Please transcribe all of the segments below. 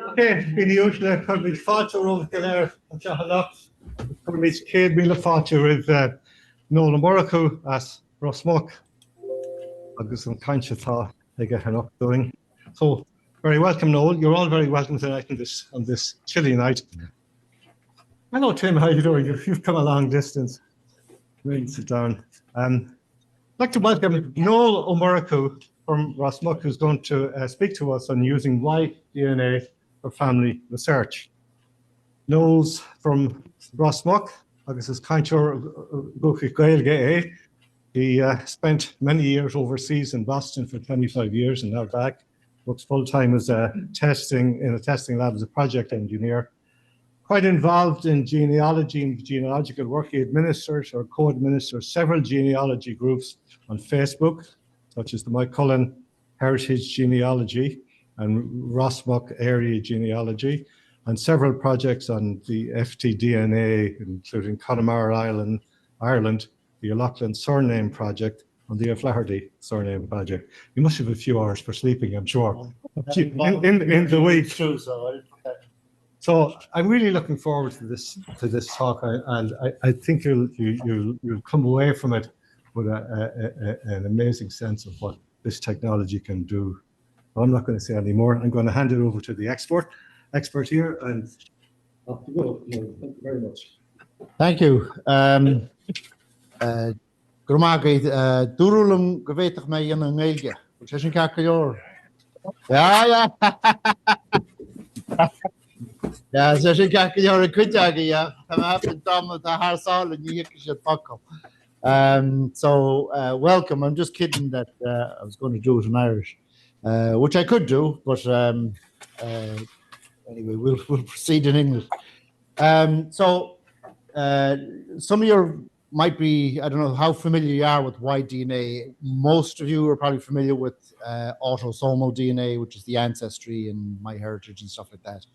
Okay, bhí usually chuid fáilte over there an teach chuid céad míle fáilte with Noel Murphy as Rosmuc agus an cainte tá ag doing. So very welcome, Noel. You're all very welcome tonight on this chilly night. Hello, Tim. How are you doing? You've come a long distance. Great, sit down. I'd like to welcome Noel O'Murphy from Rosmuc, who's going to speak to us on using YDNA for family research. Noel's from Rosmuc, agus is Cainteoir Gúcha Gaeilge. He spent many years overseas in Boston for 25 years and now back. Works full-time as in a testing lab as a project engineer. Quite involved in genealogy and genealogical work. He administers or co-administers several genealogy groups on Facebook, such as the Annaghdown Heritage Genealogy and Rosmuc Area Genealogy, and several projects on the FTDNA, including Connemara Island, Ireland, the O'Loughlin Surname Project, and the O'Flaherty Surname Project. You must have a few hours for sleeping, I'm sure, in the week. So I'm really looking forward to this talk, and I think you'll come away from it with an amazing sense of what this technology can do. I'm not going to say any more. I'm going to hand it over to the expert here, and off you go. Thank you very much. Thank you. Gromagid Durulum Gavetach me in Annaghdown. Which is in Cacayor. Yeah. Yeah, so she can't get your equity. Yeah, I'm happy to the house all and you should buckle. So welcome. I'm just kidding that I was going to do it in Irish, which I could do, but anyway, we'll proceed in English. So some of you might be, I don't know how familiar you are with YDNA. Most of you are probably familiar with autosomal DNA, which is the ancestry and MyHeritage and stuff like that.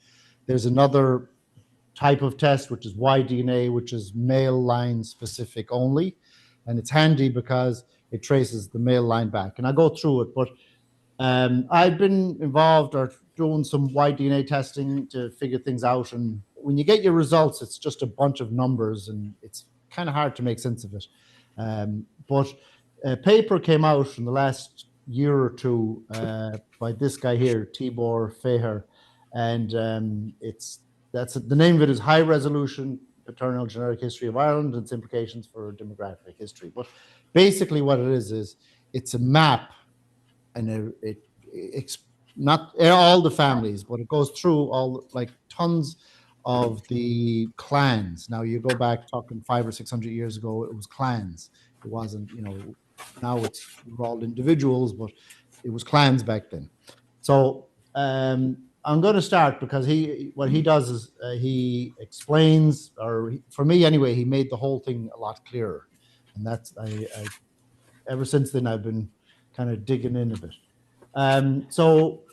There's another type of test, which is YDNA, which is male line specific only. And it's handy because it traces the male line back. And I'll go through it, but I've been involved or doing some YDNA testing to figure things out. And when you get your results, it's just a bunch of numbers and it's kind of hard to make sense of it. But a paper came out in the last year or two by this guy here, Tibor Feher. And the name of it is High Resolution Paternal Genetic History of Ireland and its implications for demographic history. But basically what it is it's a map, and it's not all the families, but it goes through all, like, tons of the clans. Now you go back talking 500 or 600 years ago, it was clans. It wasn't, now we're all individuals, but it was clans back then. So I'm going to start because what he does is he explains, or for me anyway, he made the whole thing a lot clearer. And that's, I ever since then, I've been kind of digging in a bit. So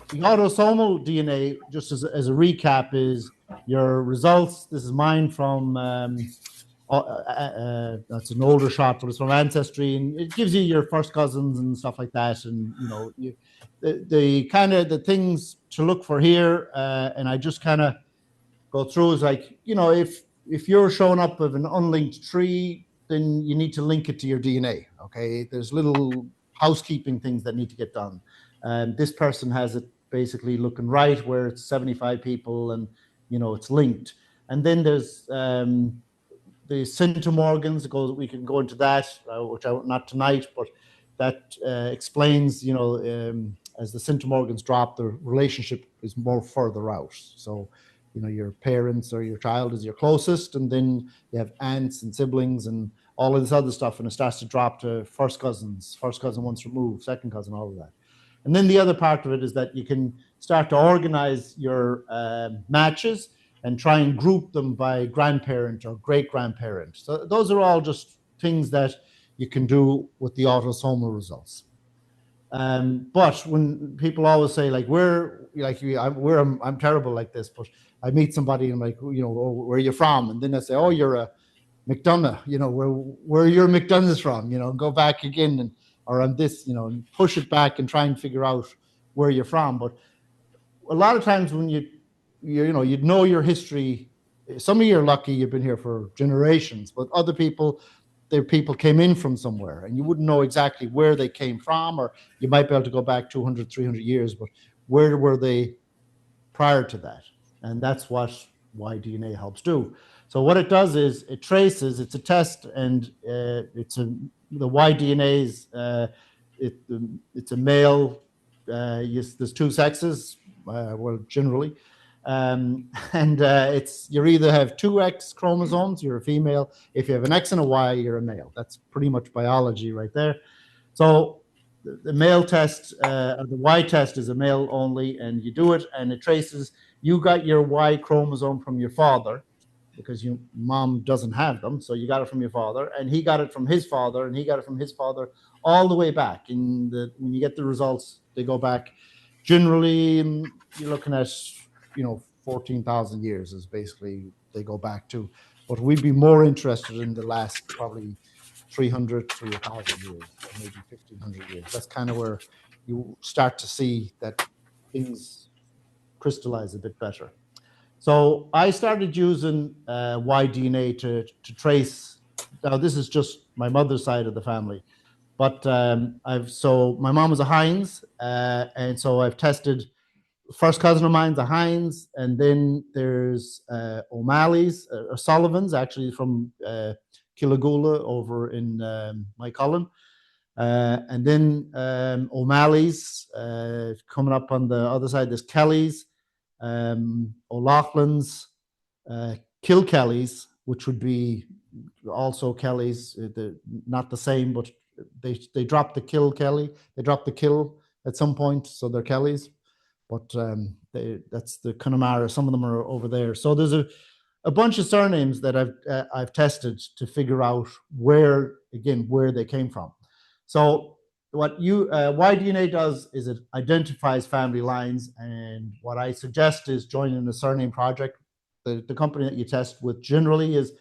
the autosomal DNA, just as a recap, is your results. This is mine from, that's an older shot, but it's from Ancestry, and it gives you your first cousins and stuff like that. And, the kind of the things to look for here, and I just kind of go through is like, if you're showing up with an unlinked tree, then you need to link it to your DNA. Okay, there's little housekeeping things that need to get done. This person has it basically looking right where it's 75 people, and it's linked. And then there's the centimorgans. We can go into that, which not tonight, but that explains, as the centimorgans drop, the relationship is more further out. So, your parents or your child is your closest, and then you have aunts and siblings and all of this other stuff, and it starts to drop to first cousin once removed, second cousin, all of that. And then the other part of it is that you can start to organize your matches and try and group them by grandparent or great-grandparent. So those are all just things that you can do with the autosomal results. But when people always say, like, I'm terrible like this, but I meet somebody and I'm like, where are you from? And then I say, oh, you're a McDonough, where your McDonough's from, go back again, or on this, and push it back and try and figure out where you're from. But a lot of times when you'd know your history. Some of you are lucky you've been here for generations, but other people, their people came in from somewhere and you wouldn't know exactly where they came from, or you might be able to go back 200, 300 years, but where were they prior to that? And that's what YDNA helps do. So what it does is it traces, it's a test, and the YDNA's, it's a male, yes, there's two sexes, well, generally. And you either have two X chromosomes, you're a female. If you have an X and a Y, you're a male. That's pretty much biology right there. So the male test, the Y test is a male only, and you do it, and it traces. You got your Y chromosome from your father, because your mom doesn't have them, so you got it from your father, and he got it from his father, and he got it from his father, all the way back. When you get the results, they go back. Generally, you're looking at 14,000 years is basically they go back to. But we'd be more interested in the last probably 300 to 1,000 years, or maybe 1,500 years. That's kind of where you start to see that things crystallize a bit better. So I started using YDNA to trace. Now this is just my mother's side of the family, but my mom was a Hines, and so I've tested. First cousin of mine's a Hines, and then there's O'Malley's, or Sullivan's, actually from Kilagula over in Mycullen. And then O'Malley's, coming up on the other side, there's Kelly's, O'Loughlin's, Kilkelly's, which would be also Kelly's, not the same, but they dropped the Kilkelly, they dropped the Kill at some point, so they're Kelly's. But that's the Connemara. Some of them are over there. So there's a bunch of surnames that I've tested to figure out where they came from. So what YDNA does is it identifies family lines, and what I suggest is joining the surname project. The company that you test with generally is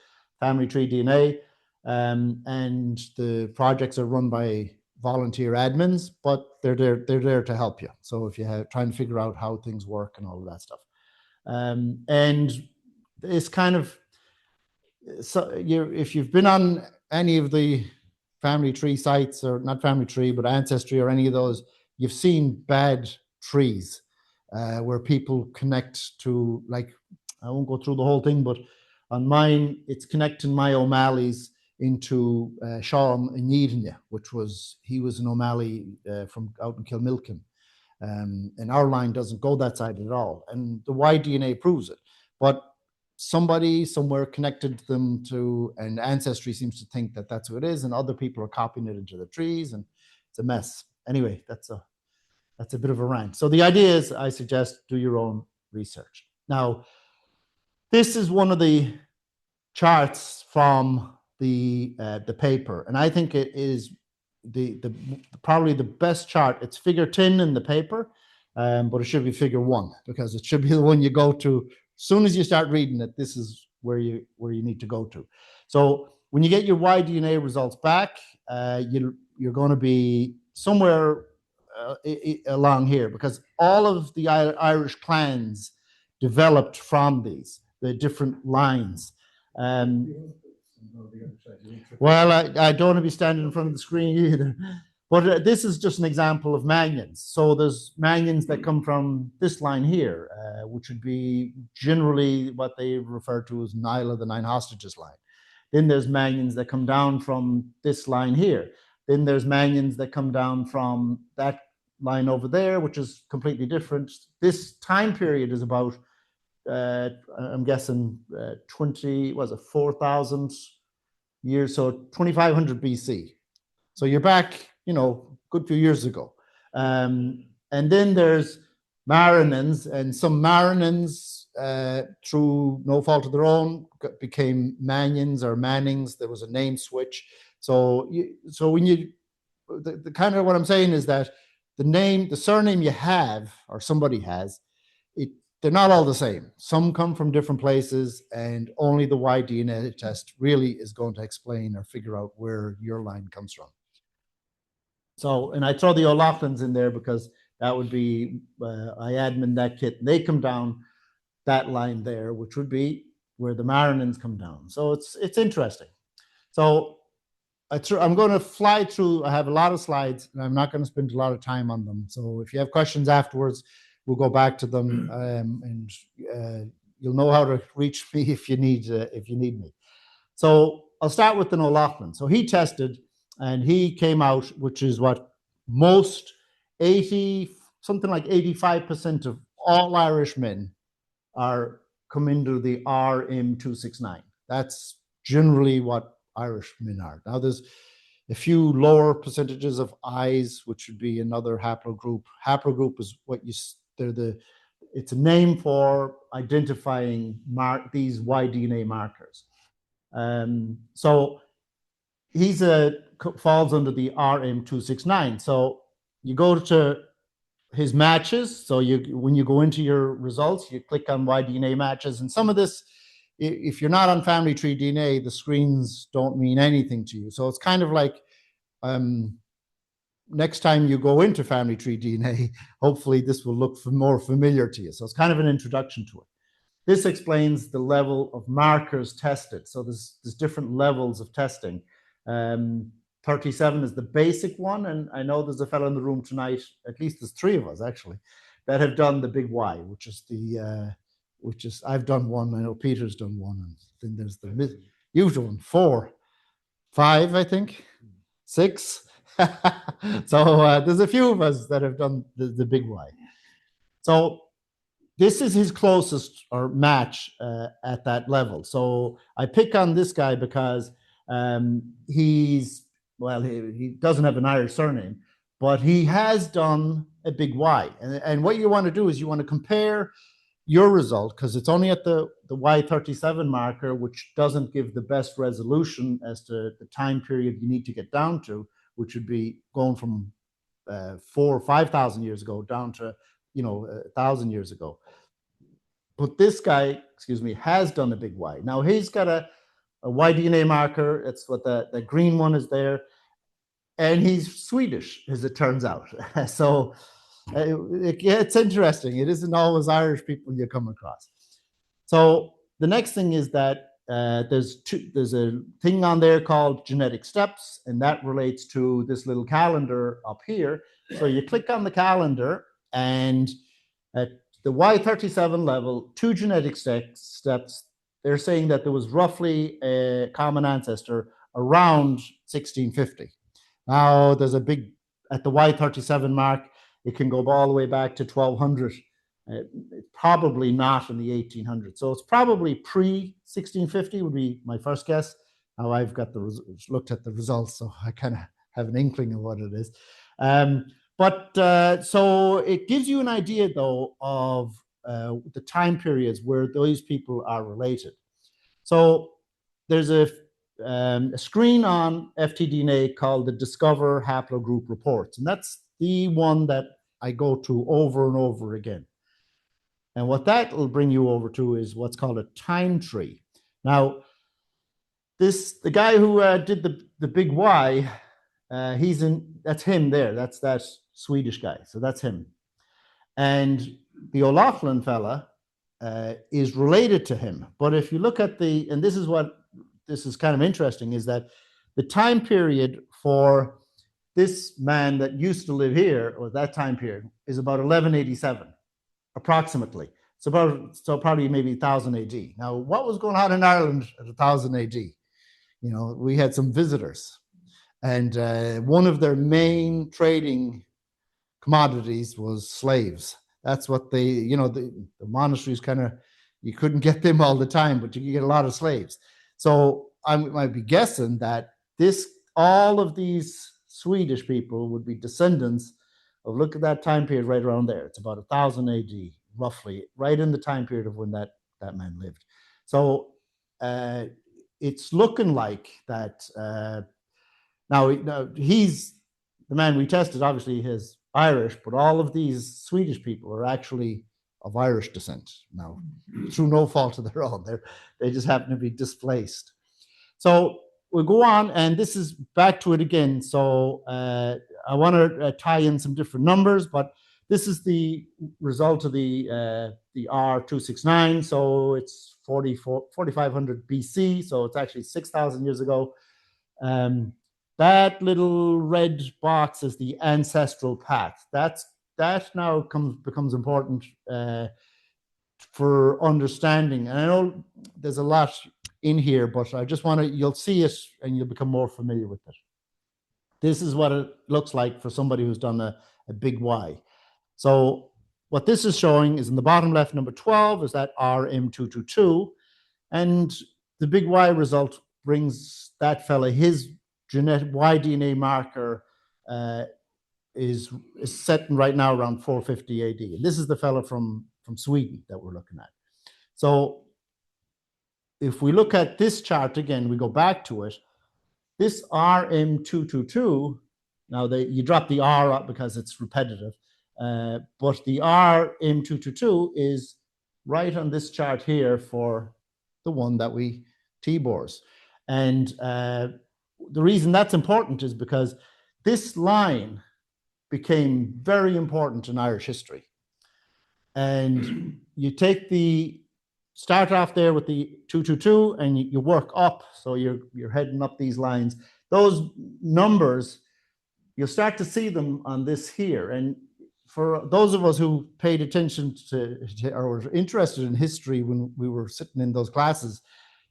Family Tree DNA, and the projects are run by volunteer admins, but they're there to help you. So if you're trying to figure out how things work and all of that stuff, and it's kind of, so if you've been on any of the family tree sites, or not family tree but Ancestry or any of those, you've seen bad trees where people connect to, like, I won't go through the whole thing, but on mine it's connecting my O'Malley's into Sean Annaghdown, he was an O'Malley from out in Kilmilkin, and our line doesn't go that side at all, and the YDNA proves it. But somebody somewhere connected them to, and Ancestry seems to think that that's who it is, and other people are copying it into the trees, and it's a mess. Anyway, that's a bit of a rant. So the idea is, I suggest do your own research. Now, this is one of the charts from the paper, and I think it is probably the best chart. It's figure 10 in the paper, but it should be figure 1, because it should be the one you go to as soon as you start reading it. This is where you need to go to. So when you get your YDNA results back, you're going to be somewhere along here, because all of the Irish clans developed from the different lines. Well, I don't want to be standing in front of the screen either, but this is just an example of Manions. So there's Manions that come from this line here, which would be generally what they refer to as Nile of the Nine Hostages line. Then there's Manions that come down from this line here. Then there's Manions that come down from that line over there, which is completely different. This time period is about I'm guessing 4,000 years, so 2,500 BC. So you're back, good few years ago. And then there's Marinans, and some Marinans, through no fault of their own, became Manions or Mannings. There was a name switch. So when the kind of what I'm saying is that the surname you have, or somebody has, they're not all the same. Some come from different places, and only the YDNA test really is going to explain or figure out where your line comes from. So, and I throw the O'Loughlin's in there because That would be, I admin that kit. They come down that line there, which would be where the Marinans come down. So it's interesting. So I'm going to fly through. I have a lot of slides, and I'm not going to spend a lot of time on them. So if you have questions afterwards, we'll go back to them, and you'll know how to reach me if you need me. So I'll start with the O'Loughlin. So he tested, and he came out, which is what most 85% of all Irish men come into the RM269. That's generally what Irish men are. Now there's a few lower percentages of I's, which would be another haplogroup. Haplogroup is it's a name for identifying these YDNA markers. So he's falls under the RM269. So you go to his matches. So when you go into your results, you click on YDNA matches, and some of this, if you're not on Family Tree DNA, the screens don't mean anything to you. So it's kind of like next time you go into Family Tree DNA, hopefully this will look more familiar to you. So it's kind of an introduction to it. This explains the level of markers tested. So there's different levels of testing. 37 is the basic one, and I know there's a fellow in the room tonight, at least there's 3 of us actually, that have done the big Y, which is I've done one, I know Peter's done one, and then there's the usual one, 4, 5, I think, 6. So there's a few of us that have done the big Y. So this is his closest or match at that level. So I pick on this guy because he doesn't have an Irish surname, but he has done a big Y. And what you want to do is you want to compare your result, because it's only at the Y37 marker, which doesn't give the best resolution as to the time period you need to get down to, which would be going from 4,000 or 5,000 years ago down to 1,000 years ago. But this guy, has done a big Y. Now he's got a YDNA marker. It's what the green one is there, and he's Swedish, as it turns out. So it's interesting. It isn't always Irish people you come across. So the next thing is that there's a thing on there called genetic steps, and that relates to this little calendar up here. So you click on the calendar, and at the Y37 level, 2 genetic steps, they're saying that there was roughly a common ancestor around 1650. Now there's at the Y37 mark, it can go all the way back to 1200. Probably not in the 1800s. So it's probably pre-1650 would be my first guess. Now I've got looked at the results, so I kind of have an inkling of what it is. So it gives you an idea, though, of the time periods where those people are related. So there's a screen on FTDNA called the Discover Haplogroup Reports, and that's the one that I go to over and over again. And what that will bring you over to is what's called a time tree. Now, the guy who did the big Y, that's him there. That's that Swedish guy. So that's him. And the O'Loughlin fella is related to him. But if you look at and this is kind of interesting, is that the time period for this man that used to live here, or that time period, is about 1187, approximately. So probably maybe 1000 AD. Now, what was going on in Ireland at 1000 AD? We had some visitors, and one of their main trading commodities was slaves. That's what the monasteries you couldn't get them all the time, but you could get a lot of slaves. So I might be guessing that all of these Swedish people would be descendants of, look at that time period right around there. It's about 1000 AD, roughly, right in the time period of when that man lived. So it's looking like that. Now he's the man we tested. Obviously, he's Irish, but all of these Swedish people are actually of Irish descent. Now, through no fault of their own, they just happen to be displaced. So we'll go on, and this is back to it again. So I want to tie in some different numbers, but This is the result of the R269. So it's 4,500 BC. So it's actually 6,000 years ago. That little red box is the ancestral path. That now becomes important for understanding. And I know there's a lot in here, but I just want to, you'll see it and you'll become more familiar with it. This is what it looks like for somebody who's done a big Y. So what this is showing is in the bottom left, number 12 is that RM222. And the big Y result brings that fella, his genetic YDNA marker is set right now around 450 AD. And this is the fella from Sweden that we're looking at. So if we look at this chart again, we go back to it, this RM222, now you drop the R up because it's repetitive, but the RM222 is right on this chart here for the one that we T-bores. And the reason that's important is because this line became very important in Irish history. And you start off there with the 222 and you work up. So you're heading up these lines. Those numbers, you'll start to see them on this here. And for those of us who paid attention to or were interested in history when we were sitting in those classes,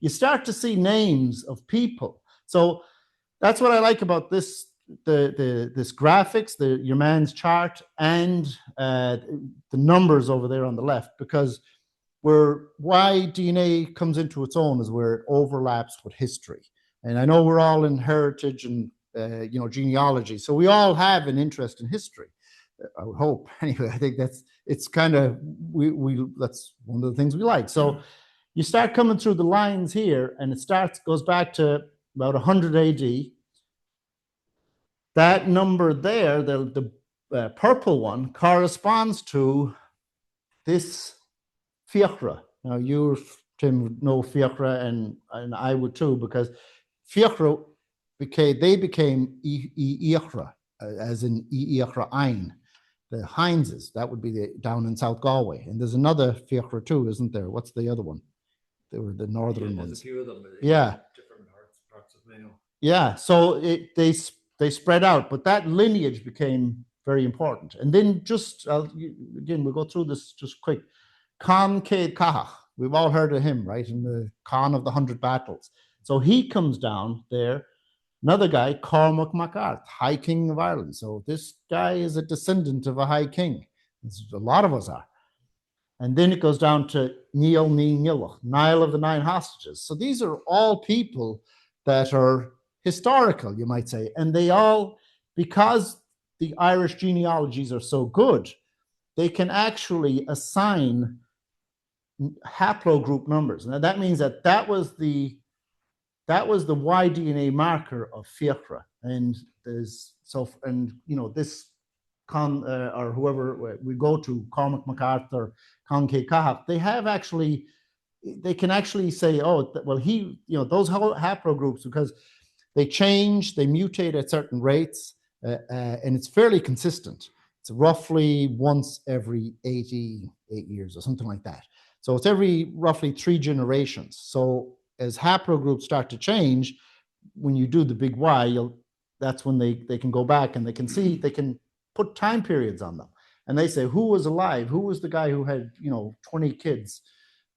you start to see names of people. So that's what I like about this, this graphics, your man's chart, and the numbers over there on the left, because where YDNA comes into its own is where it overlaps with history. And I know we're all in heritage and genealogy, so we all have an interest in history. I would hope. Anyway, I think it's kind of that's one of the things we like. So you start coming through the lines here, and it goes back to about 100 AD. That number there, the purple one, corresponds to this Fiachra. Now you, Tim, know Fiachra, and I would too, because Fiachra became Iachra, as in Iachra Ein. The Hineses, that would be down in South Galway. And there's another Fiachra too, isn't there? What's the other one? They were the northern ones. There's a few of them. Yeah. Different parts of Mayo. Yeah, so they spread out, but that lineage became very important. And then again, we'll go through this just quick. Con Céad Cathach, we've all heard of him, right? In the Con of the 100 Battles. So he comes down there. Another guy, Cormac MacArt, High King of Ireland. So this guy is a descendant of a High King. A lot of us are. And then it goes down to Niall Ní Ngealach, Niall of the Nine Hostages. So these are all people that are historical, you might say. And they all, because the Irish genealogies are so good, they can actually assign haplogroup numbers. Now that means that was the YDNA marker of Fiachra, and this or whoever we go to, Cormac MacArt or Con Céad Cathach, they can actually say, oh, well, those haplogroups, because they change, they mutate at certain rates, and it's fairly consistent. It's roughly once every 88 years or something like that. So it's every roughly 3 generations. So as haplogroups start to change, when you do the big Y, that's when they can go back and they can put time periods on them. And they say, who was alive? Who was the guy who had, 20 kids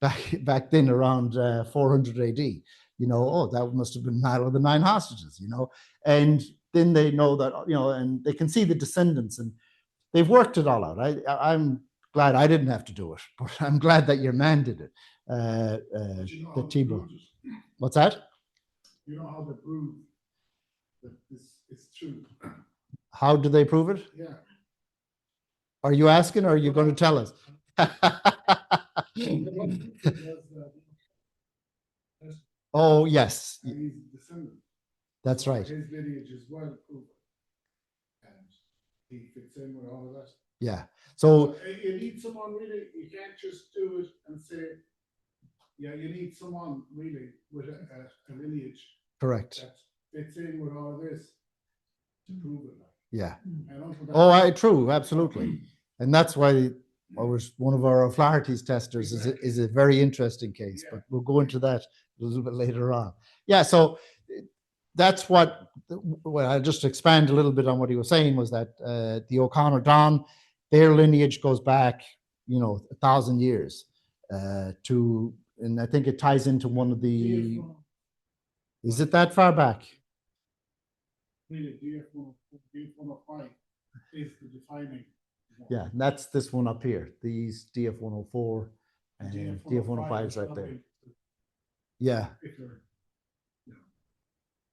back then around 400 AD? That must have been Niall of the Nine Hostages, And then they know that, and they can see the descendants, and they've worked it all out. I'm glad I didn't have to do it, but I'm glad that your man did it. The T-bore. What's that? You know how they prove that this is true? How do they prove it? Yeah. Are you asking, or are you going to tell us? Oh, yes. And he's a descendant. That's right. His lineage is well proven. And he fits in with all of that. Yeah. So you need someone really, you can't just do it and say, yeah, you need someone really with a lineage. Correct. That fits in with all of this to prove it. Yeah. And Oh, true. Absolutely. And that's why one of our O'Flaherty's testers is a very interesting case, but we'll go into that a little bit later on. Yeah, so that's what, well, I'll just expand a little bit on what he was saying, was that the O'Connor Don, their lineage goes back, 1,000 years and I think it ties into one of the, is it that far back? Really, DF105 is the defining one. Yeah, and that's this one up here, these DF104 and DF105 is right there. Yeah.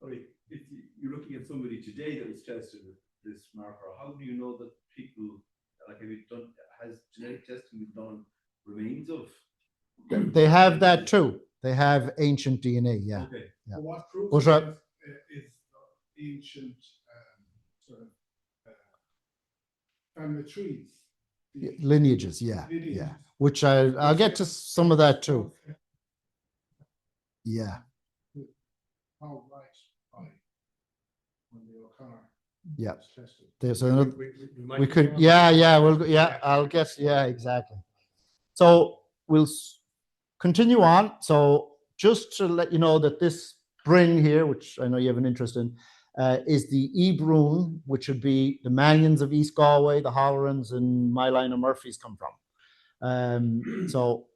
Sorry, if you're looking at somebody today that was tested with this marker, how do you know that people, like, has genetic testing been done on remains of? They have that too. They have ancient DNA, yeah. Okay. Yeah. But what proves What's it that? is ancient sort of family trees. Lineages, yeah, Lineages. yeah. Which I'll get to some of that too. Yeah, How right by when the O'Connor yeah. was tested. There's another. might We be could, wrong. yeah. I'll guess, yeah, exactly. So we'll continue on. So just to let you know that this Bryn here, which I know you have an interest in, is the Ebroon, which would be the Manions of East Galway, the Hollorans and my line of Murphys come from. So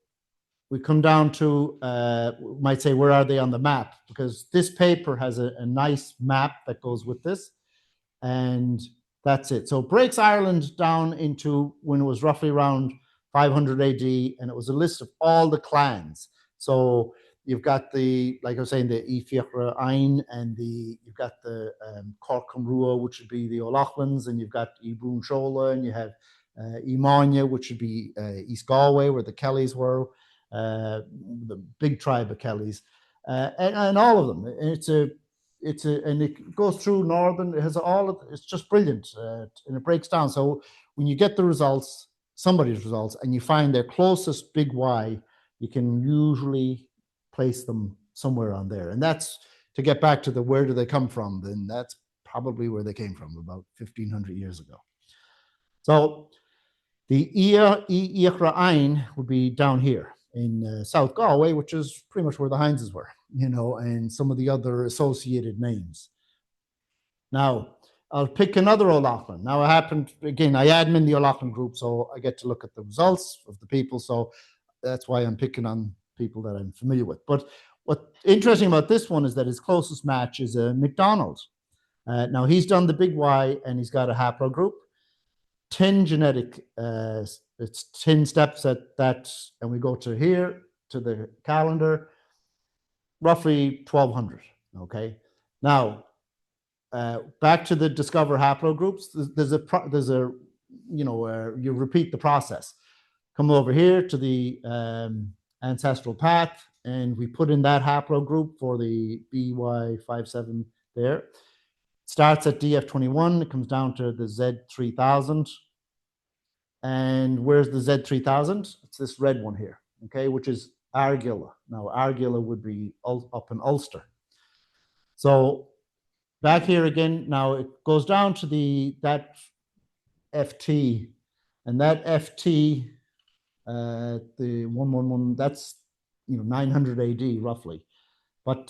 we come down to, we might say, where are they on the map? Because this paper has a nice map that goes with this. And that's it. So it breaks Ireland down into when it was roughly around 500 AD, and it was a list of all the clans. So you've got the, like I was saying, the Ífiachra Ein, and you've got the Corc Cymrua, which would be the O'Loughlin's, and you've got Ibrún Shola, and you have Imania, which would be East Galway, where the Kellys were, the big tribe of Kellys, and all of them. And it goes through northern. It has it's just brilliant, and it breaks down. So when you get the results, somebody's results, and you find their closest big Y, you can usually place them somewhere on there. And that's, to get back to the where do they come from, then that's probably where they came from about 1,500 years ago. So the Íochra Ein would be down here in South Galway, which is pretty much where the Hineses were, and some of the other associated names. Now, I'll pick another O'Loughlin. Now, I admin the O'Loughlin group, so I get to look at the results of the people. So that's why I'm picking on people that I'm familiar with. But what's interesting about this one is that his closest match is a McDonald. Now, he's done the big Y, and he's got a haplogroup. 10 genetic, it's 10 steps at that, and we go to here, to the calendar, roughly 1,200, okay? Now, back to the discover haplogroups, you repeat the process. Come over here to the ancestral path, and we put in that haplogroup for the BY57 there. Starts at DF21, it comes down to the Z3000. And where's the Z3000? It's this red one here, okay, which is Argylla. Now, Argylla would be up in Ulster. So back here again, now it goes down to that FT, and that FT, the 111, that's 900 AD roughly. But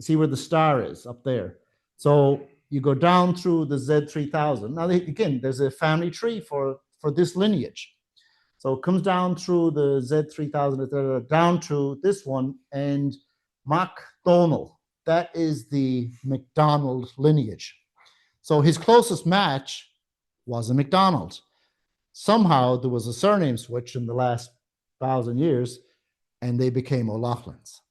see where the star is up there. So you go down through the Z3000. Now, again, there's a family tree for this lineage. So it comes down through the Z3000, down to this one, and MacDonald. That is the MacDonald lineage. So his closest match was a MacDonald. Somehow there was a surname switch in the last 1,000 years, and they became O'Loughlin's.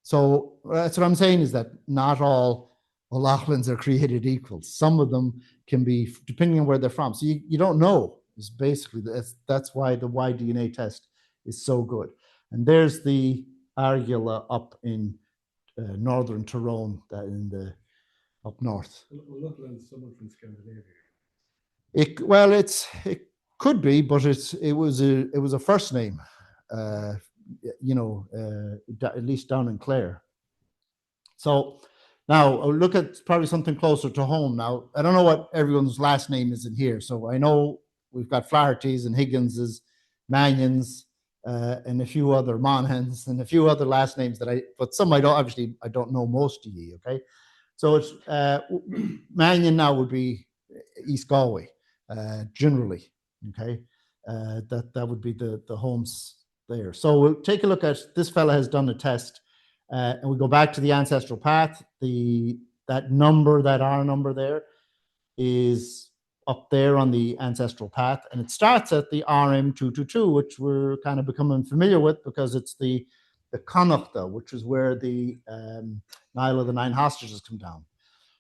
So that's what I'm saying, is that not all O'Loughlin's are created equal. Some of them can be, depending on where they're from. So you don't know. Is basically, that's why the YDNA test is so good. And there's the Argylla up in northern Tyrone, up north. O'Loughlin's someone from Scandinavia. It could be, but it was a first name, at least down in Clare. So now I'll look at probably something closer to home. Now, I don't know what everyone's last name is in here, so I know we've got Flaherty's and Higginses, Manions, and a few other Monhans and a few other last names but some I don't know most of ye, okay? So it's Mannion now would be East Galway, generally, okay? That would be the homes there. So we'll take a look at, this fella has done a test, and we go back to the ancestral path. That number, that R number there, is up there on the ancestral path, and it starts at the RM222, which we're kind of becoming familiar with because it's the Connaughta, which is where the Nile of the Nine Hostages come down.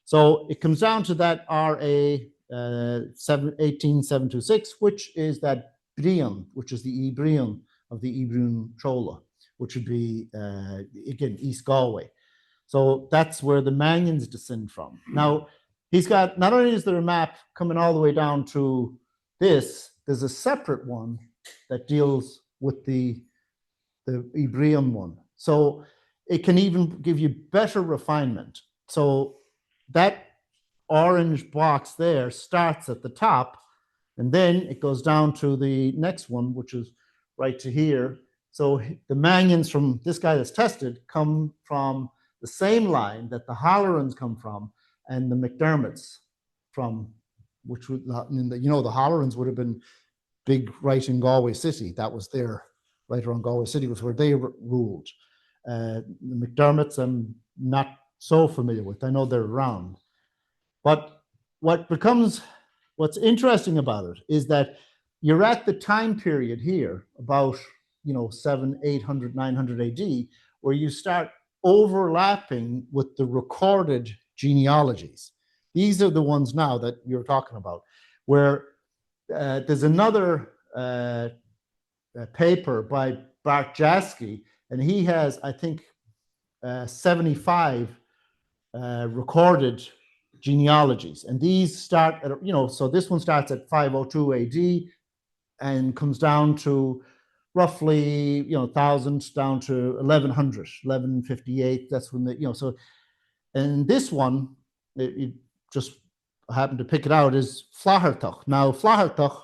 So it comes down to that RA 18726, which is that Brion, which is the Brion of the Ibrun Trola, which would be, again, East Galway. So that's where the Manions descend from. Now, he's got, not only is there a map coming all the way down to this, there's a separate one that deals with the Ibrium one. So it can even give you better refinement. So that orange box there starts at the top, and then it goes down to the next one, which is right to here. So the Manions from this guy that's tested come from the same line that the Hollorans come from, and the McDermotts from, which would, you know, the Hollorans would have been big right in Galway City. That was there, right around Galway City was where they ruled. The McDermotts I'm not so familiar with. I know they're around. But what's interesting about it is that you're at the time period here, about, 700, 800, 900 AD, where you start overlapping with the recorded genealogies. These are the ones now that you're talking about, where there's another paper by Bart Jasky, and he has, I think, 75 recorded genealogies. And these start at, so this one starts at 502 AD and comes down to roughly, 1,000 down to 1,100, 1158. That's when so, and this one, it just happened to pick it out, is Flahertach. Now, Flahertach,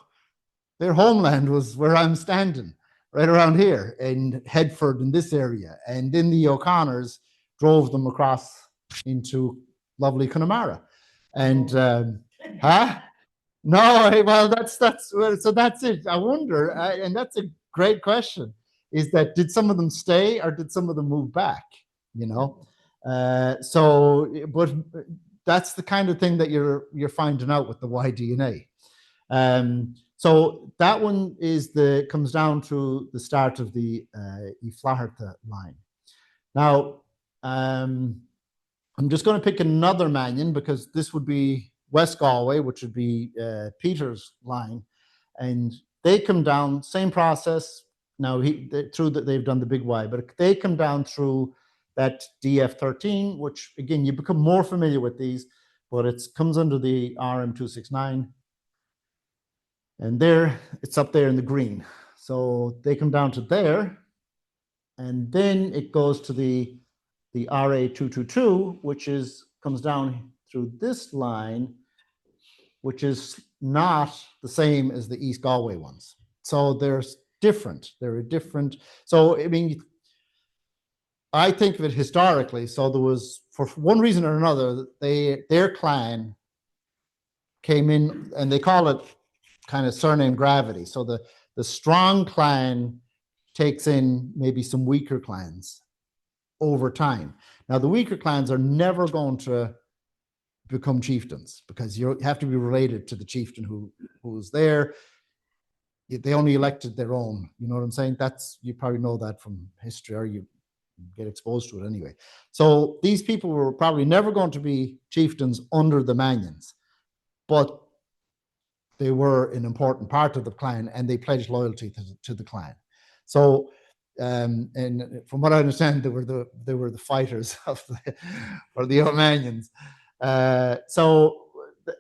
their homeland was where I'm standing, right around here in Headford in this area. And then the O'Connors drove them across into lovely Connemara. And, No, well, so that's it. I wonder, and that's a great question, is that did some of them stay or did some of them move back, but that's the kind of thing that you're finding out with the YDNA. So that one comes down to the start of the Iflaherta line. Now, I'm just going to pick another Manion because this would be West Galway, which would be Peter's line, and they come down, same process. Now, they've done the big Y, but they come down through that DF13, which, again, you become more familiar with these, but it comes under the RM269. And there, it's up there in the green. So they come down to there, and then it goes to the RA222, which comes down through this line, which is not the same as the East Galway ones. So they're different. So, I mean, I think of it historically. So there was, for one reason or another, their clan came in, and they call it kind of surname gravity. So the strong clan takes in maybe some weaker clans over time. Now, the weaker clans are never going to become chieftains because you have to be related to the chieftain who's there. They only elected their own. You know what I'm saying? You probably know that from history, or you get exposed to it anyway. So these people were probably never going to be chieftains under the Manions, but they were an important part of the clan, and they pledged loyalty to the clan. So, and from what I understand, they were the fighters of the O'Manions. So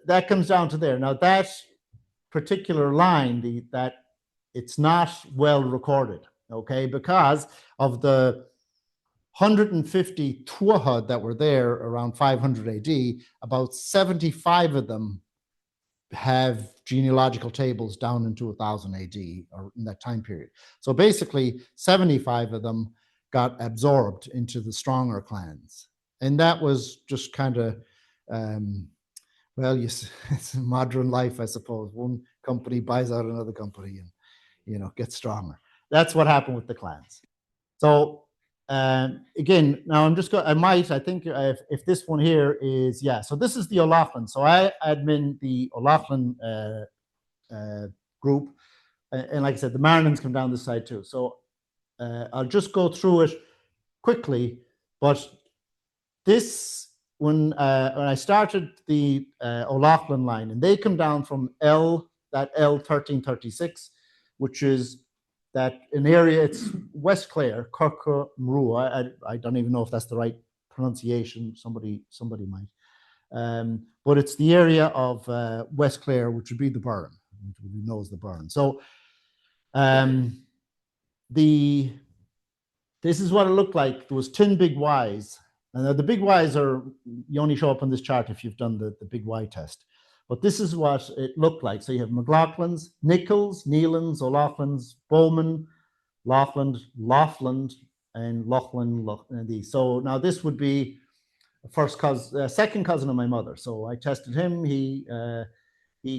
that comes down to there. Now, that particular line, that it's not well recorded, okay, because of the 150 Tuatha that were there around 500 AD, about 75 of them have genealogical tables down into 1000 AD or in that time period. So basically 75 of them got absorbed into the stronger clans. And that was just kind of, well, it's modern life, I suppose. One company buys out another company and, you know, gets stronger. That's what happened with the clans. So again, now I think if this one here is, yeah, so this is the O'Loughlin. So I admin the O'Loughlin group. And like I said, the Marnans come down this side too. So I'll just go through it quickly. But this, when I started the O'Loughlin line, and they come down from that L1336, which is that an area, it's West Clare, Corca Mrua. I don't even know if that's the right pronunciation. Somebody might. But it's the area of West Clare, which would be the Burren, who knows the Burren. So this is what it looked like. There was 10 big Ys. And the big Ys you only show up on this chart if you've done the big Y test. But this is what it looked like. So you have McLaughlins, Nichols, Nealans, O'Loughlin's, Bowman, Laughlin, and Laughlin. So now this would be second cousin of my mother. So I tested him. He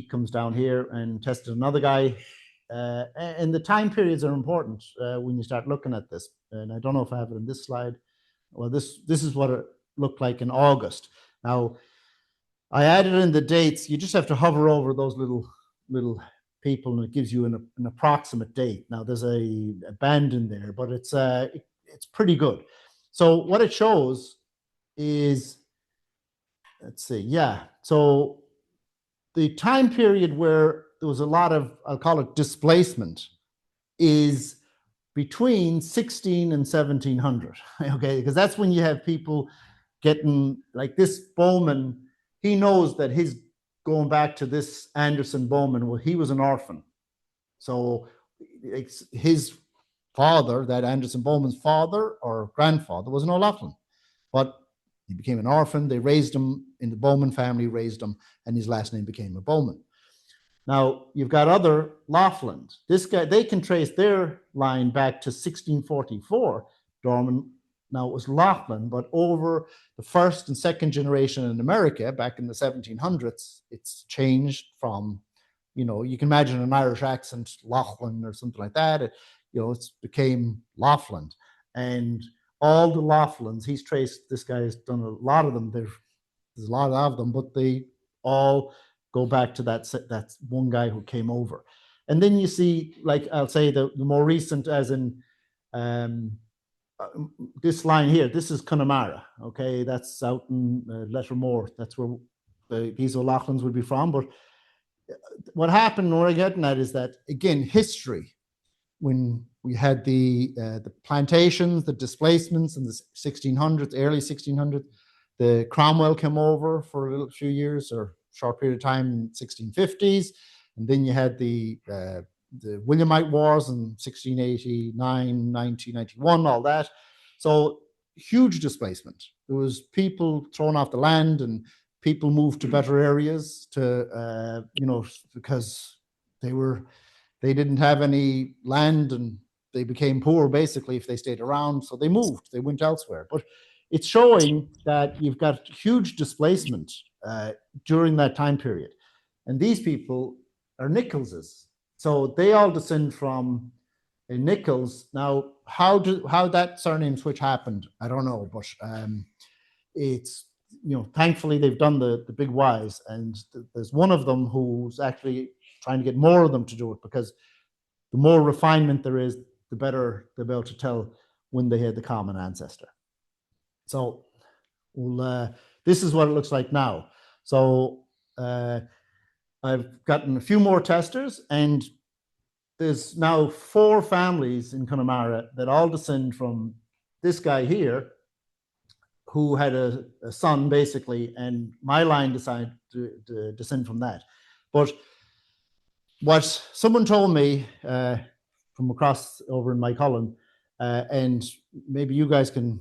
comes down here and tested another guy. And the time periods are important when you start looking at this. And I don't know if I have it in this slide. Well, this is what it looked like in August. Now, I added in the dates. You just have to hover over those little people, and it gives you an approximate date. Now, there's a band in there, but it's pretty good. So what it shows is, let's see, yeah. So the time period where there was a lot of, I'll call it displacement, is between 16 and 1700, okay? Because that's when you have people getting, like this Bowman, he knows that his going back to this Anderson Bowman, well, he was an orphan. So his father, that Anderson Bowman's father or grandfather, was an O'Loughlin. But he became an orphan. They raised him in the Bowman family, raised him, and his last name became a Bowman. Now, you've got other Laughlins. This guy, they can trace their line back to 1644, Dorman. Now, it was Laughlin, but over the first and second generation in America, back in the 1700s, it's changed from, you know, you can imagine an Irish accent, Laughlin or something like that. It's became Laughlin. And all the Laughlins, he's traced, this guy's done a lot of them. There's a lot of them, but they all go back to that one guy who came over. And then you see, like I'll say the more recent, as in this line here, this is Connemara, okay? That's out in Lettermore. That's where these O'Loughlins would be from. But what happened, what I'm getting at is that, again, history, when we had the plantations, the displacements in the 1600s, early 1600s, the Cromwell came over for a few years or short period of time in 1650s, and then you had the Williamite Wars in 1689, 1991, all that. So huge displacement. There was people thrown off the land, and people moved to better areas to, because they didn't have any land, and they became poor basically if they stayed around. So they moved, they went elsewhere. But it's showing that you've got huge displacement during that time period. And these people are Nicholses. So they all descend from Nichols. Now, how that surname switch happened, I don't know. But it's, thankfully they've done the big Ys. And there's one of them who's actually trying to get more of them to do it, because the more refinement there is, the better they'll be able to tell when they had the common ancestor. So this is what it looks like now. So I've gotten a few more testers, and there's now 4 families in Connemara that all descend from this guy here, who had a son basically, and my line decided to descend from that. But what someone told me from across over in Mycullen, and maybe you guys can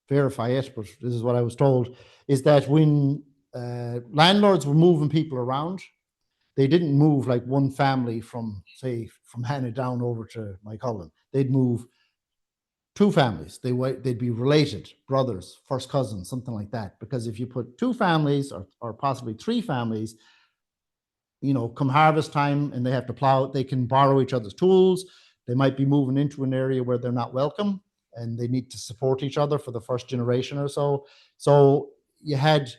verify it, but this is what I was told, is that when landlords were moving people around, they didn't move like one family from, say, from Annaghdown over to Mycullen. They'd move two families. They'd be related, brothers, first cousins, something like that. Because if you put two families or possibly three families, you know, come harvest time and they have to plow, they can borrow each other's tools. They might be moving into an area where they're not welcome and they need to support each other for the first generation or so. So you had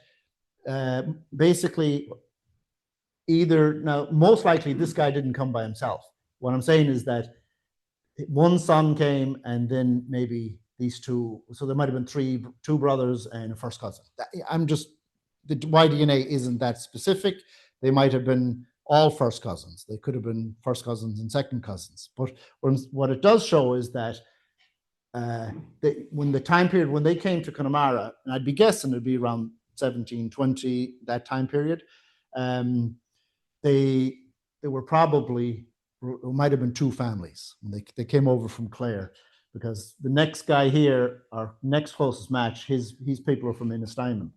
basically either, now most likely this guy didn't come by himself. What I'm saying is that one son came and then maybe these two, so there might have been two brothers and a first cousin. The YDNA isn't that specific. They might have been all first cousins. They could have been first cousins and second cousins. But what it does show is that when the time period when they came to Connemara, and I'd be guessing it'd be around 1720, that time period, they were probably, it might have been two families. They came over from Clare, because the next guy here, our next closest match, his people are from Innistymen.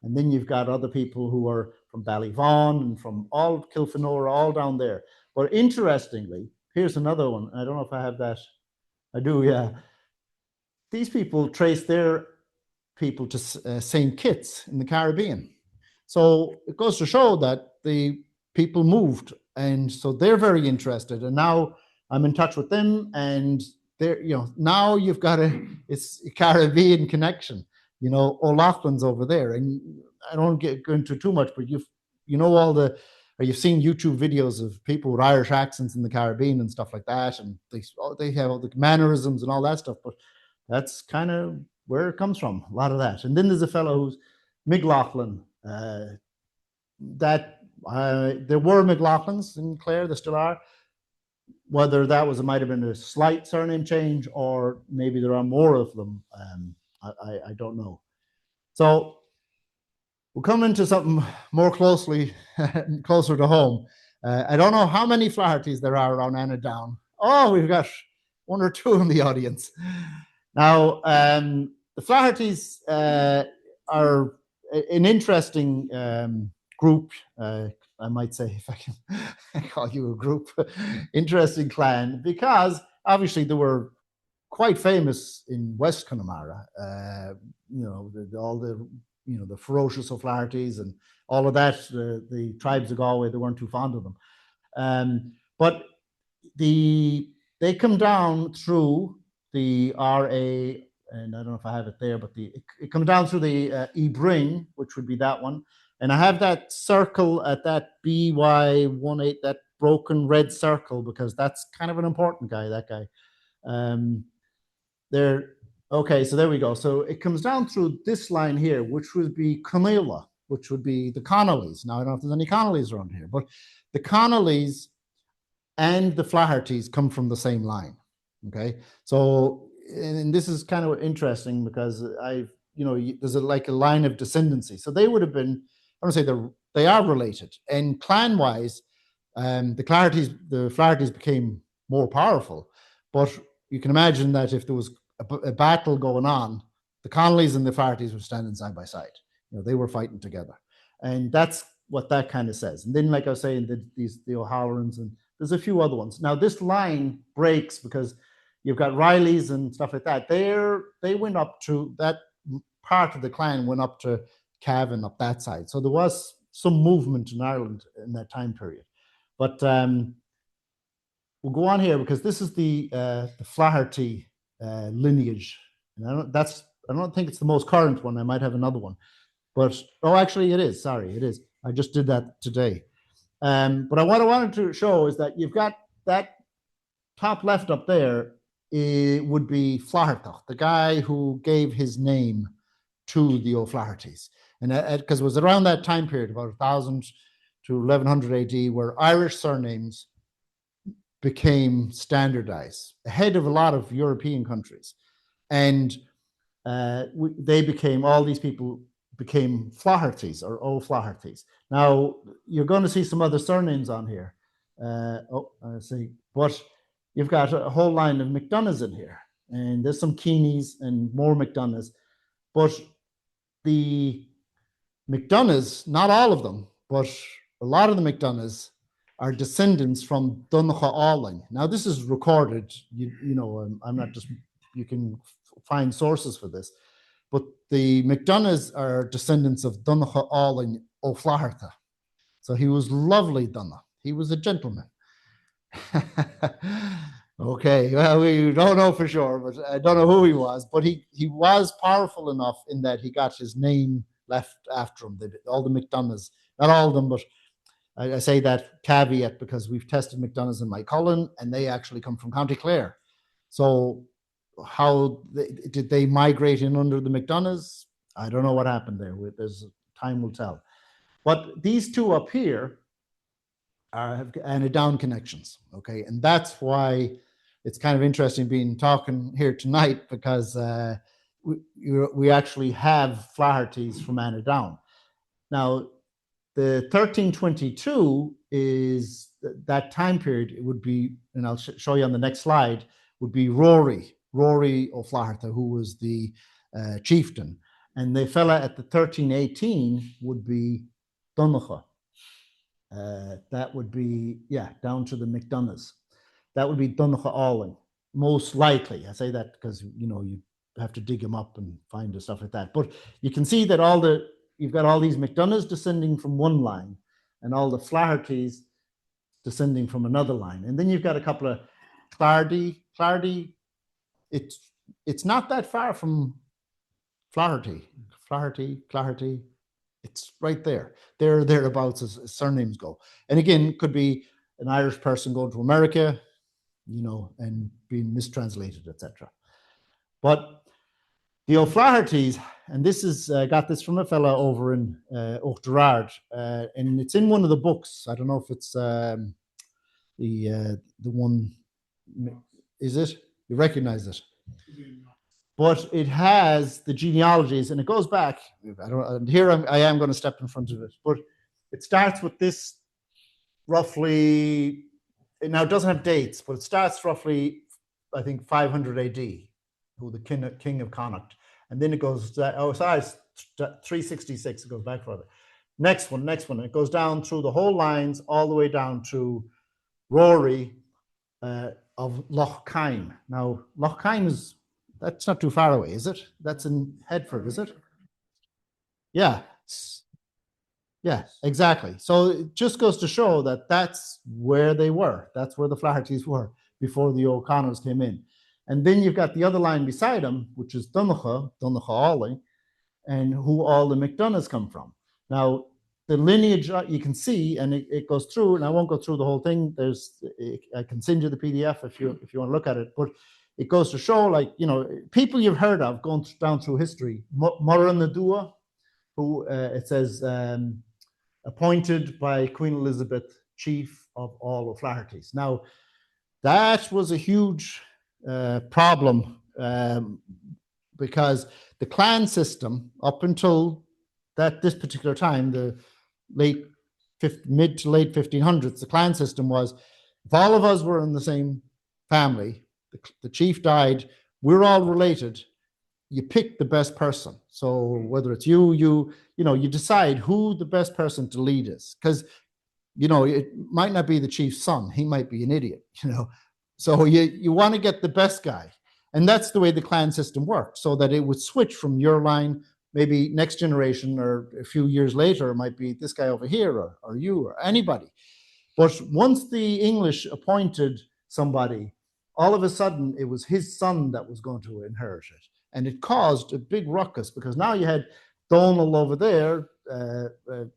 And then you've got other people who are from Ballyvaughan and from all Kilfenora, all down there. But interestingly, here's another one. I don't know if I have that. I do, yeah. These people trace their people to St. Kitts in the Caribbean. So it goes to show that the people moved. And so they're very interested. And now I'm in touch with them. And they're, you know, now you've got it's a Caribbean connection. You know, O'Loughlin's over there, and I don't go into too much, but you've seen YouTube videos of people with Irish accents in the Caribbean and stuff like that, and they have all the mannerisms and all that stuff. But that's kind of where it comes from, a lot of that. And then there's a fellow who's McLaughlin. There were McLaughlins in Clare, there still are. Whether that might have been a slight surname change, or maybe there are more of them. I don't know. So we'll come into something more closer to home. I don't know how many Flahertys there are around Annaghdown. Oh, we've got one or two in the audience. Now, the Flahertys are an interesting group, I might say, if I can call you a group, interesting clan, because obviously they were quite famous in West Connemara. You know, the ferocious O'Flahertys and all of that. The tribes of Galway, they weren't too fond of them. But they come down through the RA, and I don't know if I have it there, but it comes down through the Ebring, which would be that one. And I have that circle at that BY18, that broken red circle, because that's kind of an important guy, that guy. Okay, so there we go. So it comes down through this line here, which would be Conneala, which would be the Connollys. Now, I don't know if there's any Connollys around here, but the Connollys and the Flahertys come from the same line. Okay, so, and this is kind of interesting because there's like a line of descendancy. So they would have been, I don't say they are related, and clan-wise, the Flahertys became more powerful. But you can imagine that if there was a battle going on, the Connollys and the Flahertys were standing side by side. You know, they were fighting together, and that's what that kind of says. And then, like I was saying, the O'Hallorans, and there's a few other ones. Now, this line breaks because you've got Rileys and stuff like that. They went up to that part of the clan, went up to Cavan, up that side. So there was some movement in Ireland in that time period. But we'll go on here because this is the Flaherty lineage, and I don't think it's the most current one. I might have another one, but actually it is. Sorry, it is. I just did that today. But what I wanted to show is that you've got that top left up there. It would be Flaherty, the guy who gave his name to the O'Flahertys, and because it was around that time period, about 1000 to 1100 AD, where Irish surnames became standardized ahead of a lot of European countries. And all these people became Flahertys or O'Flahertys. Now, you're going to see some other surnames on here. I see. But you've got a whole line of McDonaghs in here. And there's some Keeneys and more McDonaghs. But the McDonaghs, not all of them, but a lot of the McDonaghs are descendants from Donnacha Alling. Now, this is recorded, I'm not just, you can find sources for this, but the McDonoughs are descendants of Donnacha Alling O'Flaherty. So he was lovely, Donagh. He was a gentleman. Okay, well, we don't know for sure, but I don't know who he was, but he was powerful enough in that he got his name left after him. All the McDonoughs, not all of them, but I say that caveat because we've tested McDonoughs in Mycullen and they actually come from County Clare. So how did they migrate in under the McDonoughs? I don't know what happened there. Time will tell. But these two up here have Annaghdown connections, okay? And that's why it's kind of interesting talking here tonight, because we actually have Flahertys from Annaghdown. Now, the 1322 is that time period. It would be, and I'll show you on the next slide, would be Rory O'Flaherty, who was the chieftain. And the fella at the 1318 would be Donnacha. That would be, down to the McDonoughs. That would be Donnacha Alling, most likely. I say that because, you have to dig them up and find the stuff like that. But you can see that you've got all these McDonoughs descending from one line and all the Flahertys descending from another line. And then you've got a couple of Clardy. It's not that far from Flaherty. It's right there. Thereabouts as surnames go. And again, it could be an Irish person going to America, and being mistranslated, etc. But the O'Flahertys, and this is got this from a fella over in Oughterard, and it's in one of the books. I don't know if it's the one. Is it? You recognize it? But it has the genealogies, and it goes back. I am going to step in front of it, but it starts with this roughly. Now it doesn't have dates, but it starts roughly, I think, 500 AD, who the king of Connacht, and then it goes. 366. It goes back further. Next one. It goes down through the whole lines, all the way down to Rory of Loch Kyne. Now Loch Kyne that's not too far away, is it? That's in Headford, is it? Yeah, exactly. So it just goes to show that that's where they were. That's where the Flahertys were before the O'Connors came in. And then you've got the other line beside them, which is Donnacha Alling, and who all the McDonoughs come from. Now, the lineage you can see, and it goes through, and I won't go through the whole thing. I can send you the PDF if you want to look at it, but it goes to show, people you've heard of going down through history. Annaghdown, who it says appointed by Queen Elizabeth, chief of all O'Flahertys. Now, that was a huge problem because the clan system, up until this particular time, the mid to late 1500s, the clan system was, if all of us were in the same family, the chief died, we're all related, you pick the best person. So whether it's you decide who the best person to lead is, because it might not be the chief's son, he might be an idiot, so you want to get the best guy. And that's the way the clan system worked, so that it would switch from your line, maybe next generation or a few years later, it might be this guy over here or you or anybody. But once the English appointed somebody, all of a sudden it was his son that was going to inherit it. And it caused a big ruckus, because now you had Donal over there,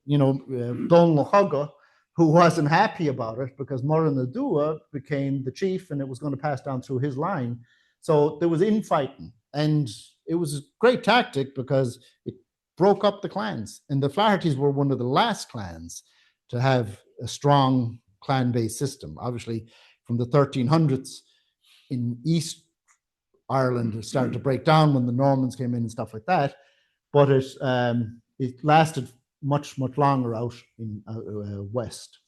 Donal Hugga, who wasn't happy about it because Annaghdown became the chief and it was going to pass down through his line. So there was infighting, and it was a great tactic because it broke up the clans. And the Flahertys were one of the last clans to have a strong clan-based system. Obviously, from the 1300s in East Ireland, it started to break down when the Normans came in and stuff like that. But it lasted much longer out in west.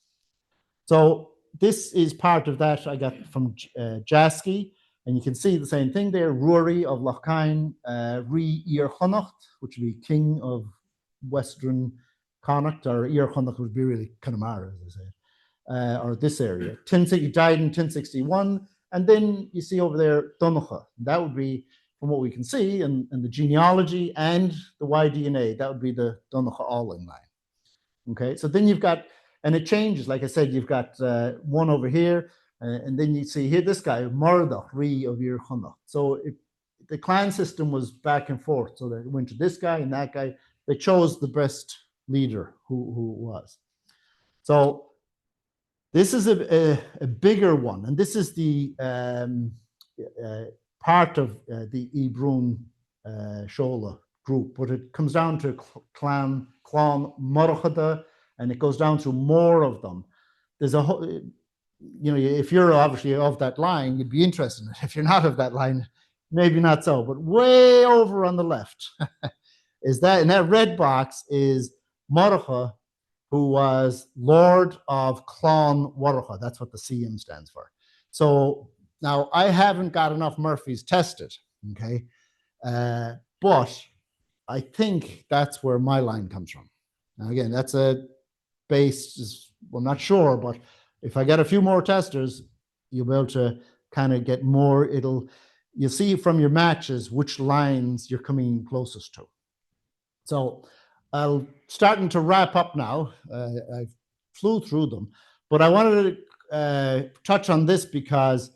So this is part of that I got from Jasky, and you can see the same thing there. Rory of Loch Kyne, Ri Ir Connacht, which would be king of Western Connacht, or Ir Connacht would be really Connemara, as I say. or this area. He died in 1061. And then you see over there, Donacha. That would be, from what we can see, and the genealogy and the YDNA, that would be the Donacha Alling line. Okay, so then you've got, and it changes. Like I said, you've got one over here, and then you see here this guy, Murdoch, Ri of Ir Chunach. So the clan system was back and forth. So they went to this guy and that guy. They chose the best leader who was. So this is a bigger one, and this is the part of the Ibrun Shola group, but it comes down to Clan Morchada, and it goes down to more of them. There's a whole, if you're obviously of that line, you'd be interested in it. If you're not of that line, maybe not so. But way over on the left is that, in that red box is Morcha, who was Lord of Clon Warcha. That's what the CM stands for. So now I haven't got enough Murphys tested, okay? But I think that's where my line comes from. Now again, that's a base, well, I'm not sure, but if I get a few more testers, you'll be able to kind of get more. You'll see from your matches which lines you're coming closest to. So I'll starting to wrap up now. I flew through them, but I wanted to touch on this because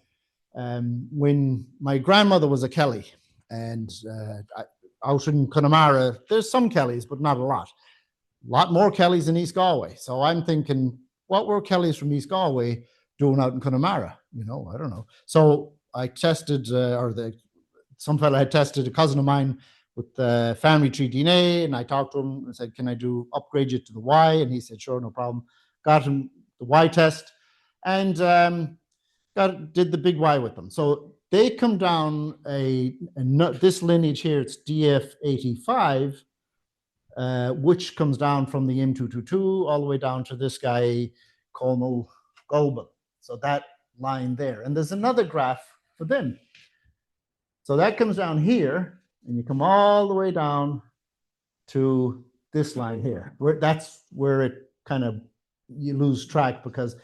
when my grandmother was a Kelly, and out in Connemara, there's some Kellys, but not a lot. A lot more Kellys in East Galway. So I'm thinking, what were Kellys from East Galway doing out in Connemara? I don't know. So I tested, some fella had tested a cousin of mine with the family tree DNA, and I talked to him and said, can I upgrade you to the Y? And he said, sure, no problem. Got him the Y test, and did the big Y with them. So they come down this lineage here, it's DF85, which comes down from the M222 all the way down to this guy, Conal Golban. So that line there. And there's another graph for them. So that comes down here, and you come all the way down to this line here. That's where it kind of, you lose track, because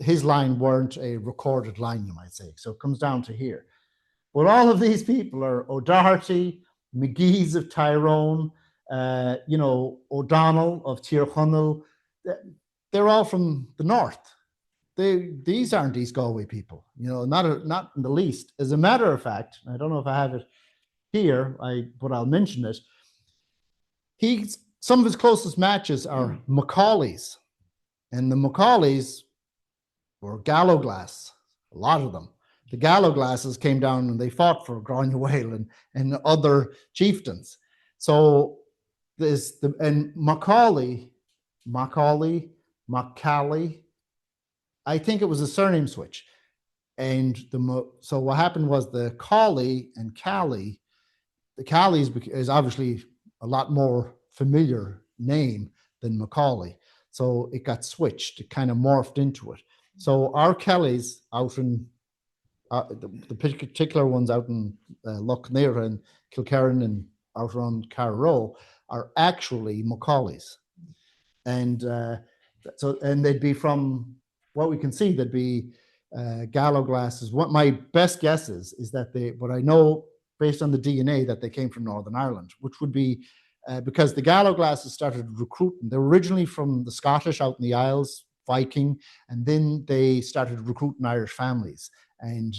his line weren't a recorded line, you might say. So it comes down to here. But all of these people are O'Doherty, McGee's of Tyrone, O'Donnell of Tirchonel. They're all from the north. These aren't East Galway people, not in the least. As a matter of fact, I don't know if I have it here, but I'll mention it. Some of his closest matches are Macaulay's, and the Macaulay's were Gallowglass, a lot of them. The Gallowglasses came down and they fought for Granuaile and other chieftains. So Macaulay, I think it was a surname switch. And so what happened was the Cawley and Cally, the Callies is obviously a lot more familiar name than Macaulay. So it got switched, it kind of morphed into it. So our Kellys out in, the particular ones out in Lough Neagh and Kilkerran and out around Carrow are actually Macaulay's. And and they'd be from, what we can see, they'd be Gallowglasses. What my best guess is that what I know based on the DNA, that they came from Northern Ireland, which would be because the Gallowglasses started recruiting. They were originally from the Scottish out in the Isles, Viking, and then they started recruiting Irish families. And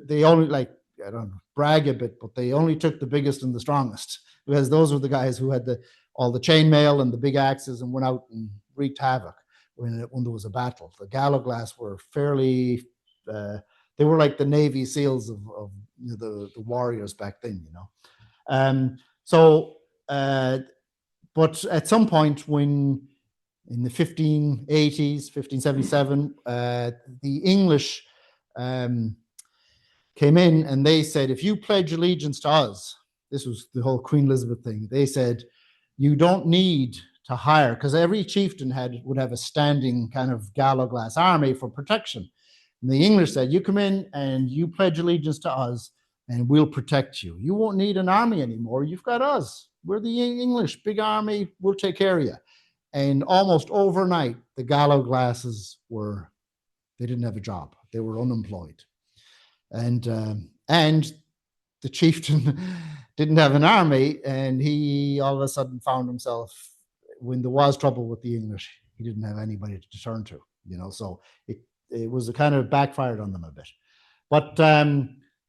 they only, I don't brag a bit, but they only took the biggest and the strongest, because those were the guys who had all the chainmail and the big axes and went out and wreaked havoc when there was a battle. The Gallowglass were fairly, they were like the Navy SEALs of the warriors back then, but at some point when, in the 1580s, 1577, the English came in and they said, if you pledge allegiance to us, this was the whole Queen Elizabeth thing, they said, you don't need to hire, because every chieftain would have a standing kind of Gallowglass army for protection. And the English said, you come in and you pledge allegiance to us and we'll protect you. You won't need an army anymore. You've got us. We're the English, big army. We'll take care of you. And almost overnight, the Gallo glasses they didn't have a job. They were unemployed. And the chieftain didn't have an army, and he all of a sudden found himself, when there was trouble with the English, he didn't have anybody to turn to, so it was a kind of backfired on them a bit. But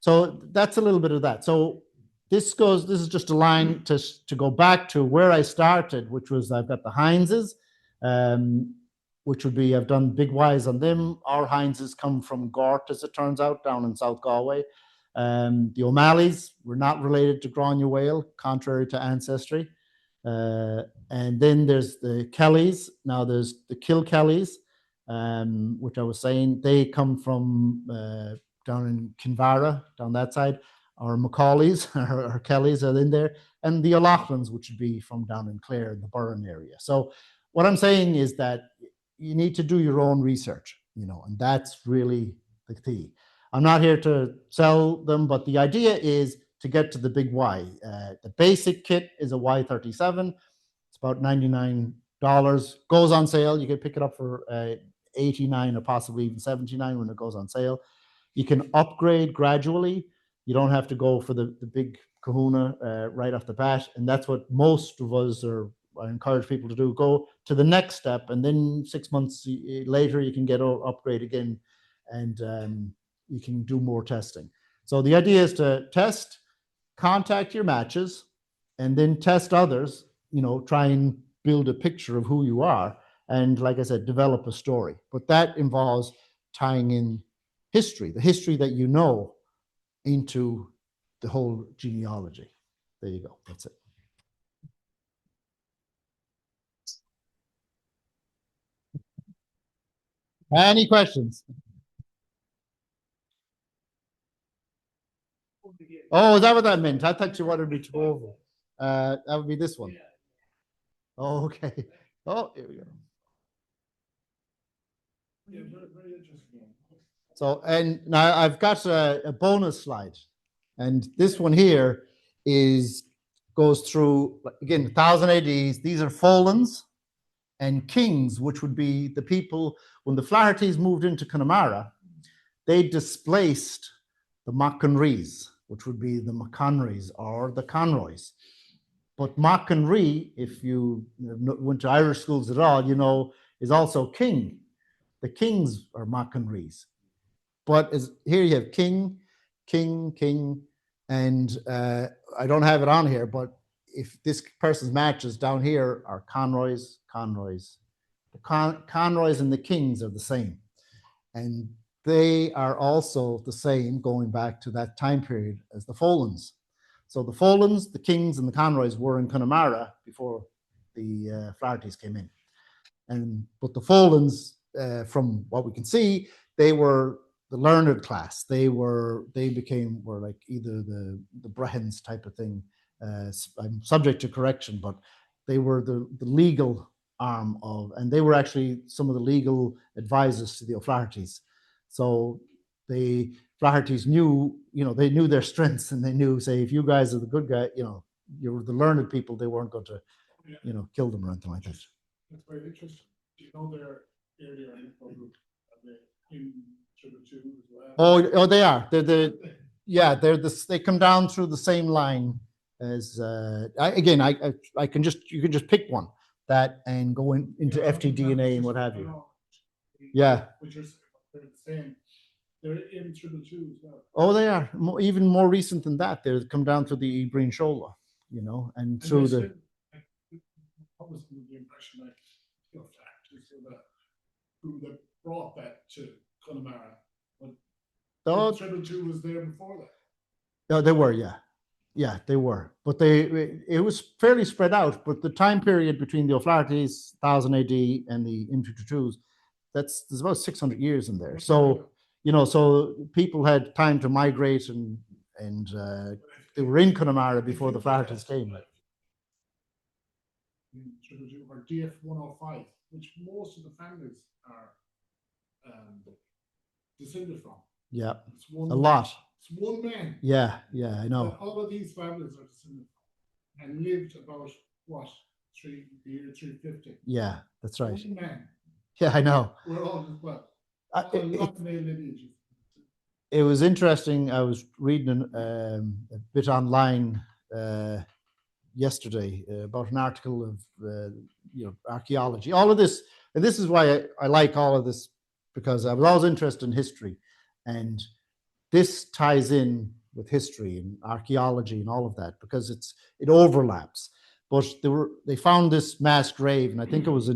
so that's a little bit of that. So this is just a line to go back to where I started, which was I've got the Hineses, which would be, I've done big Ys on them. Our Hineses come from Gort, as it turns out, down in South Galway. The O'Malleys were not related to Grania Whale, contrary to ancestry. And then there's the Kellys. Now there's the Kilkellys, which I was saying, they come from down in Kinvara, down that side. Our Macaulays, our Kellys are in there. And the O'Loughlin's, which would be from down in Clare, the Burren area. So what I'm saying is that you need to do your own research, and that's really the key. I'm not here to sell them, but the idea is to get to the big Y. The basic kit is a Y37. It's about $99. Goes on sale. You can pick it up for $89 or possibly even $79 when it goes on sale. You can upgrade gradually. You don't have to go for the big kahuna right off the bat. And that's what most of us I encourage people to do. Go to the next step, and then 6 months later, you can get upgrade again, and you can do more testing. So the idea is to test, contact your matches, and then test others, try and build a picture of who you are. And like I said, develop a story. But that involves tying in history, the history that you know, into the whole genealogy. There you go. That's it. Any questions? Oh, is that what that meant? I thought you wanted me to go over. That would be this one. Oh, okay. Oh, here we go. Yeah, very interesting. So, and now I've got a bonus slide, and this one here goes through, again, 1000 ADs. These are Folans and Kings, which would be the people, when the Flahertys moved into Connemara, they displaced the Machonries, which would be the McConries or the Conroys. But Machonry, if you went to Irish schools at all, is also king. The kings are Machonries. But here you have king, and I don't have it on here, but if this person's matches down here are Conroys. The Conroys and the Kings are the same. And they are also the same going back to that time period as the Folans. So the Folans, the Kings, and the Conroys were in Connemara before the Flahertys came in. But the Folans, from what we can see, they were the learned class. They were like either the Brehons type of thing. I'm subject to correction, but they were the legal arm of, and they were actually some of the legal advisors to the O'Flahertys. So the Flahertys knew, they knew their strengths, and they knew, say, if you guys are the good guy, you're the learned people, they weren't going to, kill them or anything like that. That's very interesting. Do you know their earlier group in Sugar 2 as well? Oh, they are. They come down through the same line as you can just pick one that and go into FTDNA and what have you. Yeah. Which are they're the same. They're in Sugar 2 as well. Oh, they are even more recent than that. They come down through the Breen Shola, and through the. What was the impression who that brought that to Connemara? But Sugar 2 was there before that. No, they were, yeah, they were, but it was fairly spread out. But the time period between the O'Flahertys, 1000 AD, and the M52s, there's about 600 years in there. So so people had time to migrate, and they were in Connemara before the Flahertys came. Or DF 105, which most of the families are descended from. Yeah, a lot. It's one man. Yeah, I know. But all of these families are descended from, and lived about the year 350. Yeah, that's right. Only men. Yeah, I know. We're all well. Uh, A it- lot of male lineages. It was interesting. I was reading a bit online yesterday about an article of archaeology. All of this, and this is why I like all of this, because I was always interested in history, and this ties in with history and archaeology and all of that because it overlaps. But they found this mass grave, and I think it was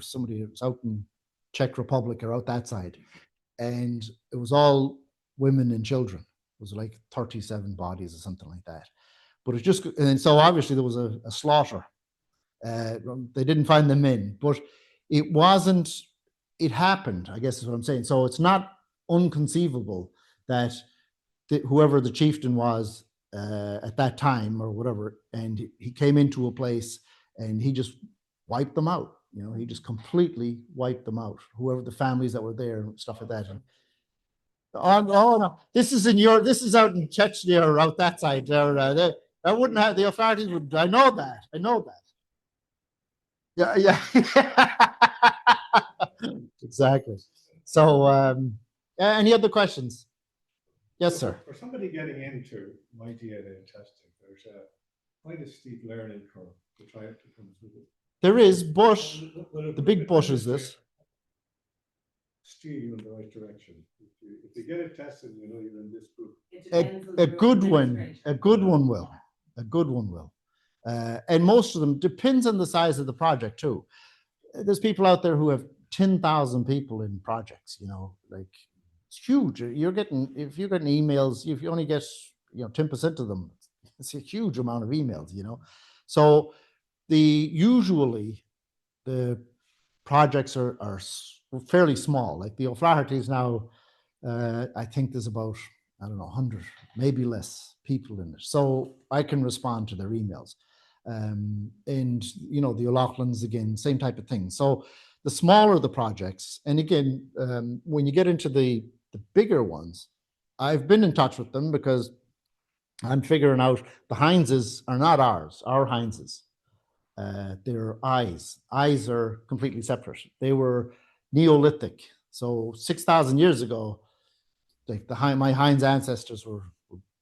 somebody that was out in Czech Republic or out that side, and it was all women and children. It was like 37 bodies or something like that. But and so obviously there was a slaughter. They didn't find the men, but it wasn't, it happened, I guess is what I'm saying. So it's not unconceivable that whoever the chieftain was at that time or whatever, and he came into a place and he just wiped them out. He just completely wiped them out, whoever the families that were there and stuff like that. Oh no, this is out in Chechnya or out that side there. I wouldn't have, the authorities would, I know that. Yeah. Exactly. So any other questions? Yes, sir. For somebody getting into YDNA testing, there's quite a steep learning curve to try to come through it. There is, but the big but is this. Steer you in the right direction. If you get it tested, you're in this group. A good one will. And most of them depends on the size of the project too. There's people out there who have 10,000 people in projects, like it's huge. If you're getting emails, if you only get 10% of them, it's a huge amount of emails, So usually the projects are fairly small. Like the O'Flaherty's now, I think there's about, I don't know, 100, maybe less people in it. So I can respond to their emails. And, the O'Loughlin's again, same type of thing. So the smaller the projects, and again, when you get into the bigger ones, I've been in touch with them because I'm figuring out the Heinzes are not ours, our Heinzes. They're eyes. Eyes are completely separate. They were Neolithic. So 6,000 years ago, like my Heinz ancestors were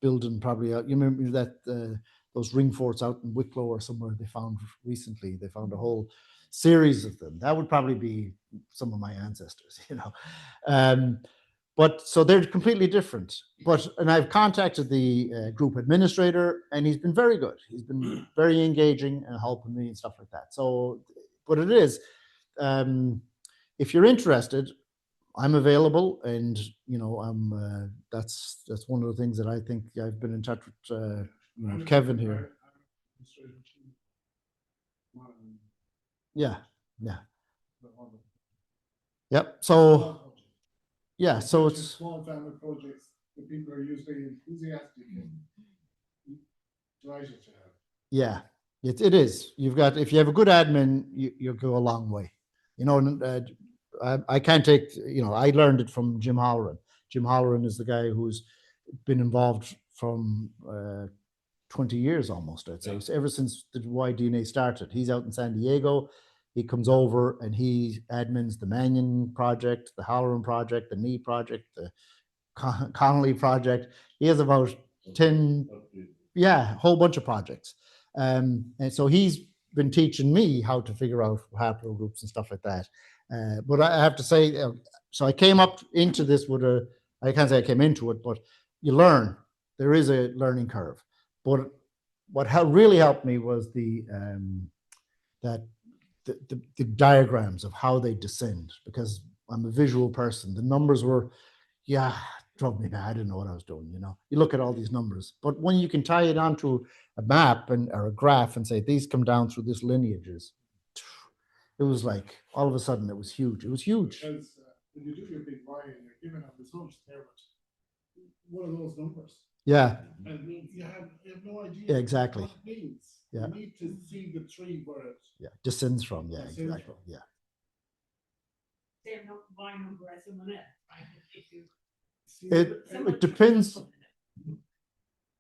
building probably out. You remember that those ring forts out in Wicklow or somewhere they found recently. They found a whole series of them. That would probably be some of my ancestors, But so they're completely different. And I've contacted the group administrator, and he's been very good. He's been very engaging and helping me and stuff like that. So, but it is, if you're interested, I'm available, and I'm. That's one of the things that I think I've been in touch with Kevin here. Yeah. Yep. So. Yeah, so it's small family projects that people are usually enthusiastic and delighted to have. Yeah, it is. If you have a good admin, you'll go a long way. I can't take. I learned it from Jim Halloran. Jim Halloran is the guy who's been involved from 20 years almost. I'd say ever since the YDNA started. He's out in San Diego. He comes over and he admins the Mannion project, the Halloran project, the Knee project, the Connolly project. He has about 10, a whole bunch of projects. And so he's been teaching me how to figure out haplo groups and stuff like that. But I have to say, so I came up into this I can't say I came into it, but you learn. There is a learning curve. But what really helped me was the diagrams of how they descend, because I'm a visual person. The numbers were, drove me mad. I didn't know what I was doing. You look at all these numbers, but when you can tie it onto a map or a graph and say these come down through this lineages, it was like all of a sudden it was huge. It was huge. Because when you do your big Y and you're giving up results there, but what are those numbers? Yeah. And you have no idea. Yeah, exactly. What it means. Yeah. You need to see the tree where it descends from. Yeah, descends exactly. from. Yeah. They're not Y number as someone else, right? If you It depends.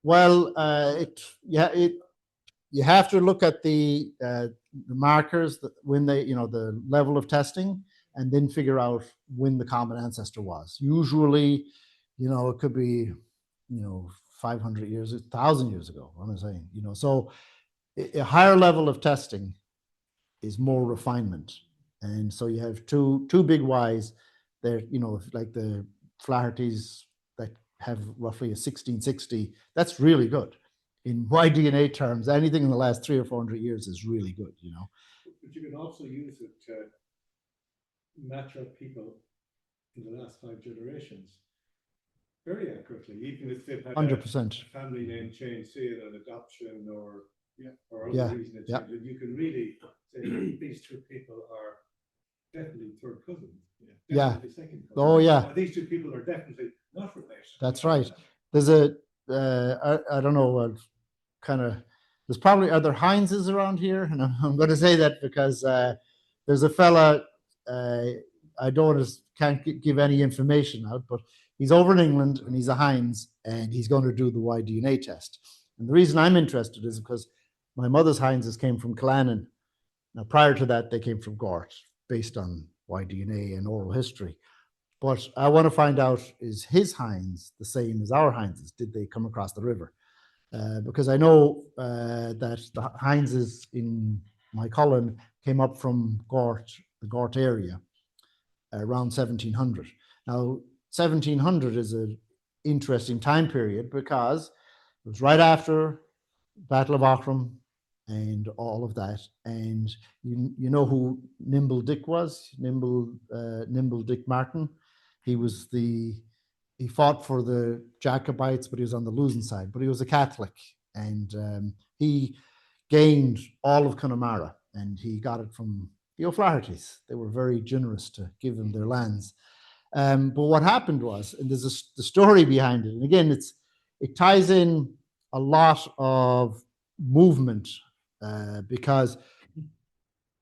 Well, you have to look at the markers that when they, the level of testing, and then figure out when the common ancestor was. Usually, it could be, 500 years, 1,000 years ago. What am I saying? So a higher level of testing is more refinement, and so you have two big Ys. There, like the Flaherty's that have roughly a 1660. That's really good. In YDNA terms, anything in the last 300 or 400 years is really good. But you can also use it to match up people in the last 5 generations very accurately, even if they've had 100%. a family name change, say an adoption or other Yeah, reason it changed. And you can really say these 2 people are definitely third cousins. Definitely second cousins. Oh, yeah. Or these 2 people are definitely not related. That's right. There's a I don't know, kind of, there's probably, are there Heinzes around here? And I'm going to say that because there's a fella, I don't can't give any information out, but he's over in England and he's a Heinz and he's going to do the YDNA test. And the reason I'm interested is because my mother's Heinzes came from Killannon. Now, prior to that, they came from Gort, based on YDNA and oral history. But I want to find out, is his Heinz the same as our Heinzes? Did they come across the river? Because I know that the Heinzes in my Cullen came up from Gort, the Gort area, around 1700. Now, 1700 is an interesting time period because it was right after Battle of Aughrim and all of that. And you know who Nimble Dick was? Nimble Dick Martin. He fought for the Jacobites, but he was on the losing side. But he was a Catholic, and he gained all of Connemara, and he got it from the O'Flahertys. They were very generous to give them their lands. But what happened was, and there's the story behind it, and again, it ties in a lot of movement because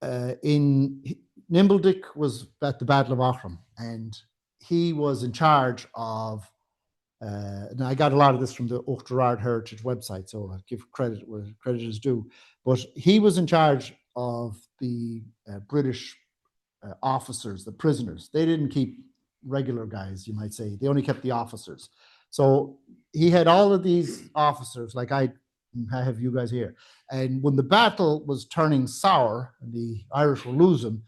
Nimble Dick was at the Battle of Aughrim, and he was in charge of, and I got a lot of this from the Annaghdown Heritage website, so I'll give credit where credit is due, but he was in charge of the British officers, the prisoners. They didn't keep regular guys, you might say. They only kept the officers. So he had all of these officers, like I have you guys here. And when the battle was turning sour and the Irish were losing,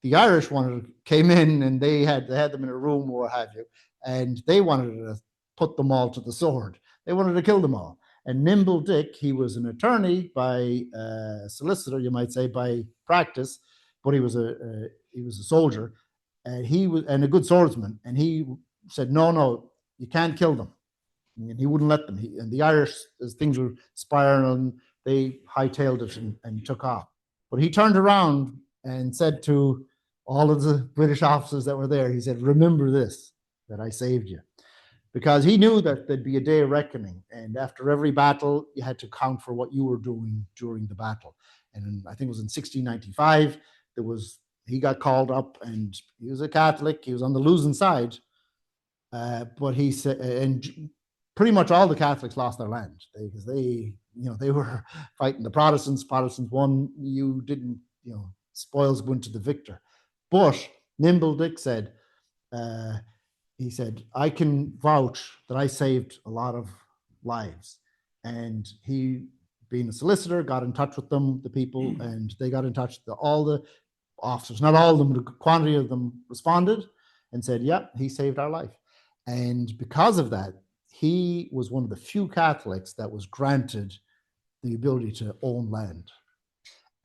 the Irish came in and they had them in a room or what have you, and they wanted to put them all to the sword. They wanted to kill them all. And Nimble Dick, he was an attorney by solicitor, you might say, by practice, but he was a soldier, and he was a good swordsman. And he said, no, you can't kill them. And he wouldn't let them. And the Irish, as things were spiraling, they hightailed it and took off. But he turned around and said to all of the British officers that were there, he said, remember this, that I saved you. Because he knew that there'd be a day of reckoning. And after every battle, you had to count for what you were doing during the battle. And I think it was in 1695, he got called up, and he was a Catholic. He was on the losing side. But he said, and pretty much all the Catholics lost their land because they were fighting the Protestants. Protestants won. You didn't, spoils went to the victor. But Nimble Dick said, he said, I can vouch that I saved a lot of lives. And he, being a solicitor, got in touch with them, the people, and they got in touch with all the officers. Not all of them, but a quantity of them responded and said, yeah, he saved our life. And because of that, he was one of the few Catholics that was granted the ability to own land.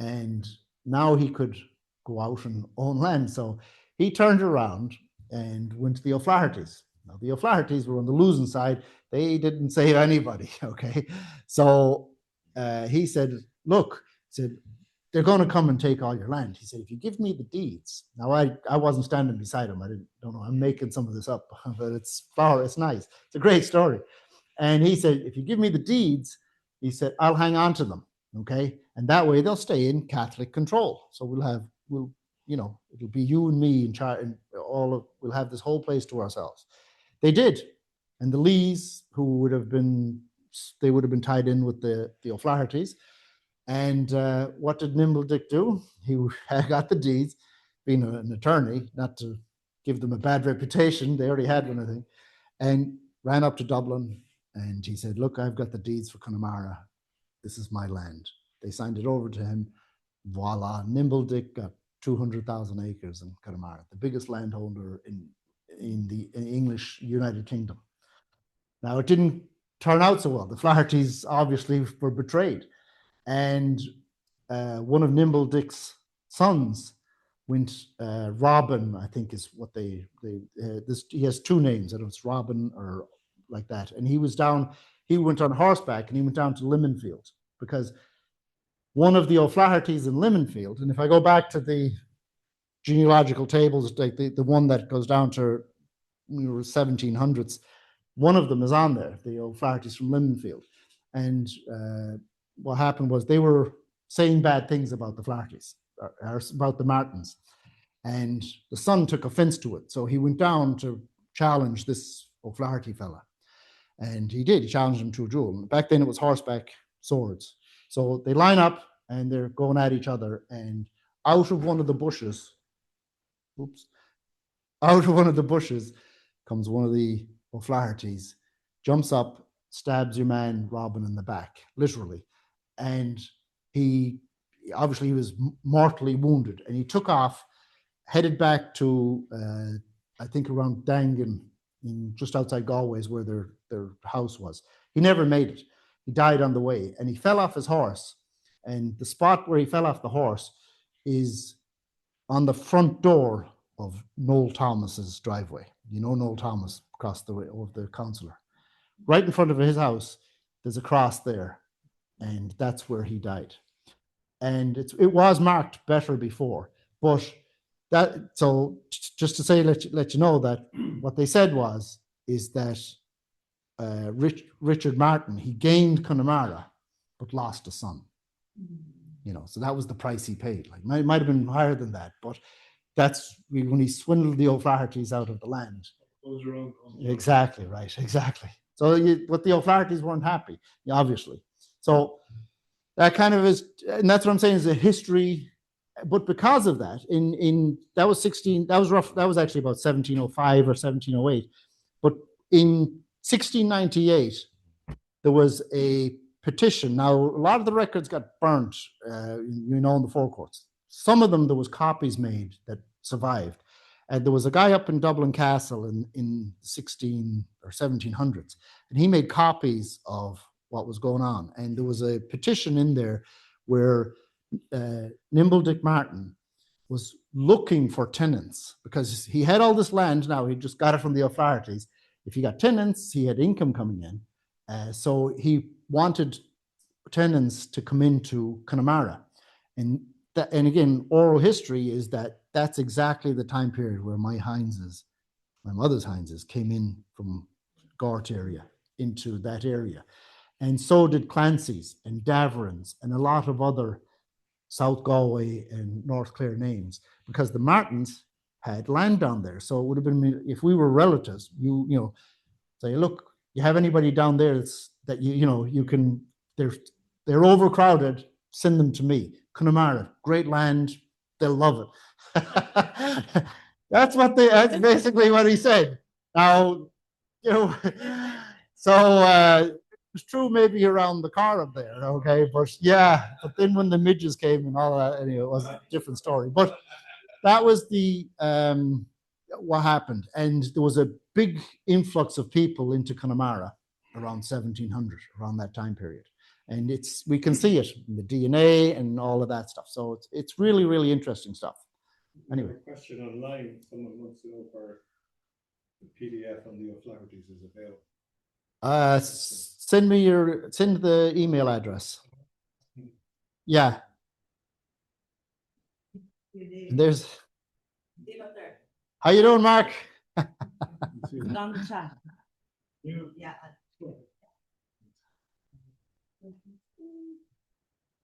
And now he could go out and own land. So he turned around and went to the O'Flahertys. Now, the O'Flahertys were on the losing side. They didn't save anybody, okay? So he said, look, they're going to come and take all your land. He said, if you give me the deeds. Now, I wasn't standing beside him. I don't know. I'm making some of this up, but it's nice. It's a great story. And he said, if you give me the deeds, he said, I'll hang on to them, okay? And that way they'll stay in Catholic control. So it'll be you and me in charge, and we'll have this whole place to ourselves. They did. And the Lees, they would have been tied in with the O'Flahertys. And what did Nimble Dick do? He got the deeds, being an attorney, not to give them a bad reputation. They already had one, I think, and ran up to Dublin. And he said, look, I've got the deeds for Connemara. This is my land. They signed it over to him. Voila, Nimble Dick got 200,000 acres in Connemara, the biggest landholder in the English United Kingdom. Now, it didn't turn out so well. The Flahertys obviously were betrayed. And one of Nimble Dick's sons went, Robin, I think is what he has two names, I don't know if it's Robin or like that. And he went on horseback and he went down to Limonfield because one of the O'Flahertys in Limonfield, and if I go back to the genealogical tables, like the one that goes down to 1700s, one of them is on there, the O'Flahertys from Limonfield. And what happened was they were saying bad things about the Flahertys, or about the Martins. And the son took offense to it. So he went down to challenge this O'Flaherty fella. And he did, he challenged him to a duel. And back then it was horseback swords. So they line up and they're going at each other. And out of one of the bushes, comes one of the O'Flahertys, jumps up, stabs your man Robin in the back, literally. And he was mortally wounded. And he took off, headed back to, I think around Dangan, just outside Galway is where their house was. He never made it. He died on the way. And he fell off his horse. And the spot where he fell off the horse is on the front door of Noel Thomas's driveway. You know Noel Thomas across the way over the councillor. Right in front of his house, there's a cross there. And that's where he died. And it was marked better before. But so just to say, let you know that what they said is that Richard Martin, he gained Connemara, but lost a son. So that was the price he paid. Like might have been higher than that, but that's when he swindled the O'Flahertys out of the land. Exactly, right, exactly. So but the O'Flahertys weren't happy, obviously. So that kind of is, and that's what I'm saying is a history. But because of that, that was actually about 1705 or 1708. But in 1698, there was a petition. Now, a lot of the records got burnt, in the forecourts. Some of them, there was copies made that survived. And there was a guy up in Dublin Castle in 16 or 1700s, and he made copies of what was going on. And there was a petition in there where Nimble Dick Martin was looking for tenants because he had all this land. Now he just got it from the O'Flahertys. If he got tenants, he had income coming in. So he wanted tenants to come into Connemara. And again, oral history is that's exactly the time period where my mother's Hineses came in from Gort area into that area. And so did Clancy's and Daverins and a lot of other South Galway and North Clare names, because the Martins had land down there. So it would have been, if we were relatives, you say, look, you have anybody down there that you can, they're overcrowded, send them to me. Connemara, great land, they'll love it. That's basically what he said. Now, so it's true maybe around the car up there, okay, but then when the midges came and all that, anyway, it was a different story. But that was what happened, and there was a big influx of people into Connemara around 1700, around that time period, and we can see it in the DNA and all of that stuff. So it's really, really interesting stuff. Anyway, question online. Someone wants to know where the PDF on the O'Flahertys is available. Send the email address. Yeah. And there's. How you doing, Mark? Long chat. Yeah.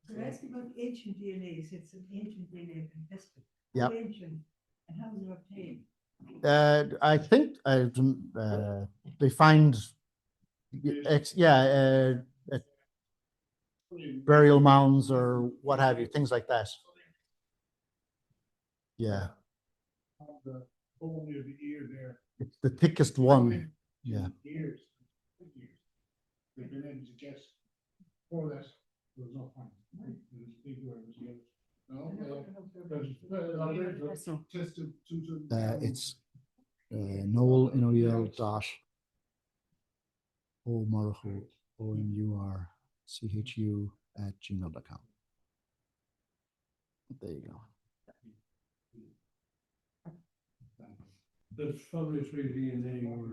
They're asking about ancient DNAs. It's an ancient DNA from history. Yeah. Ancient. And how was it obtained? I think they find. burial mounds or what have you, things like that. Yeah, The whole of the ear there. it's the thickest one. Yeah. Years. They've been able to get for that, there was no point. It was big where it was yellow. No, tested It's Noel Murphy dot omurchu@gmail.com. There you go. The family tree DNA or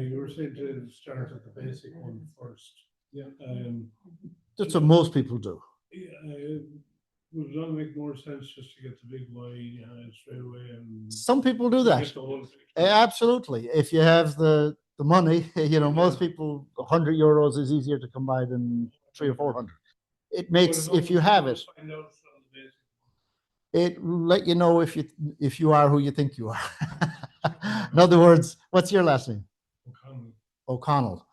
you were saying to start at the basic one first. Yeah. That's what most people do. Would that make more sense just to get the big Y straight away and Some people do that. get the whole thing? Absolutely. If you have the money, most people, €100 is easier to come by than 300 or 400. It makes, if you have it, Find out from the basic. it will let you know if you are who you think you are. In other words, what's your last name? O'Connell.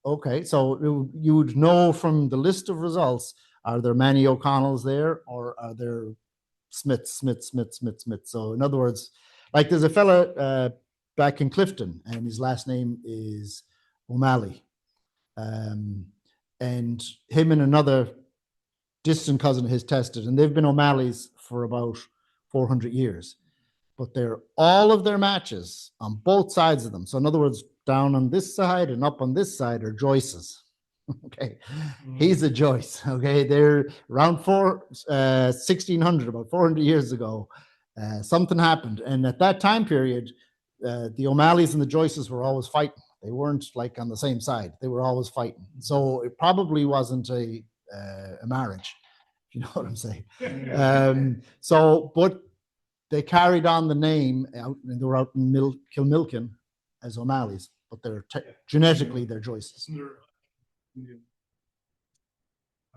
Okay, so you would know from the list of results, are there many O'Connells there or are there Smith? So in other words, like there's a fella back in Clifton and his last name is O'Malley. And him and another distant cousin of his tested, and they've been O'Malley's for about 400 years. But all of their matches on both sides of them. So in other words, down on this side and up on this side are Joyce's. Okay, he's a Joyce. Okay, they're around 1600, about 400 years ago. Something happened, and at that time period, the O'Malleys and the Joyces were always fighting. They weren't like on the same side. They were always fighting. So it probably wasn't a marriage, if you know what I'm saying. But they carried on the name out, and they were out in Kilmilkin as O'Malley's, but they're genetically they're Joyces.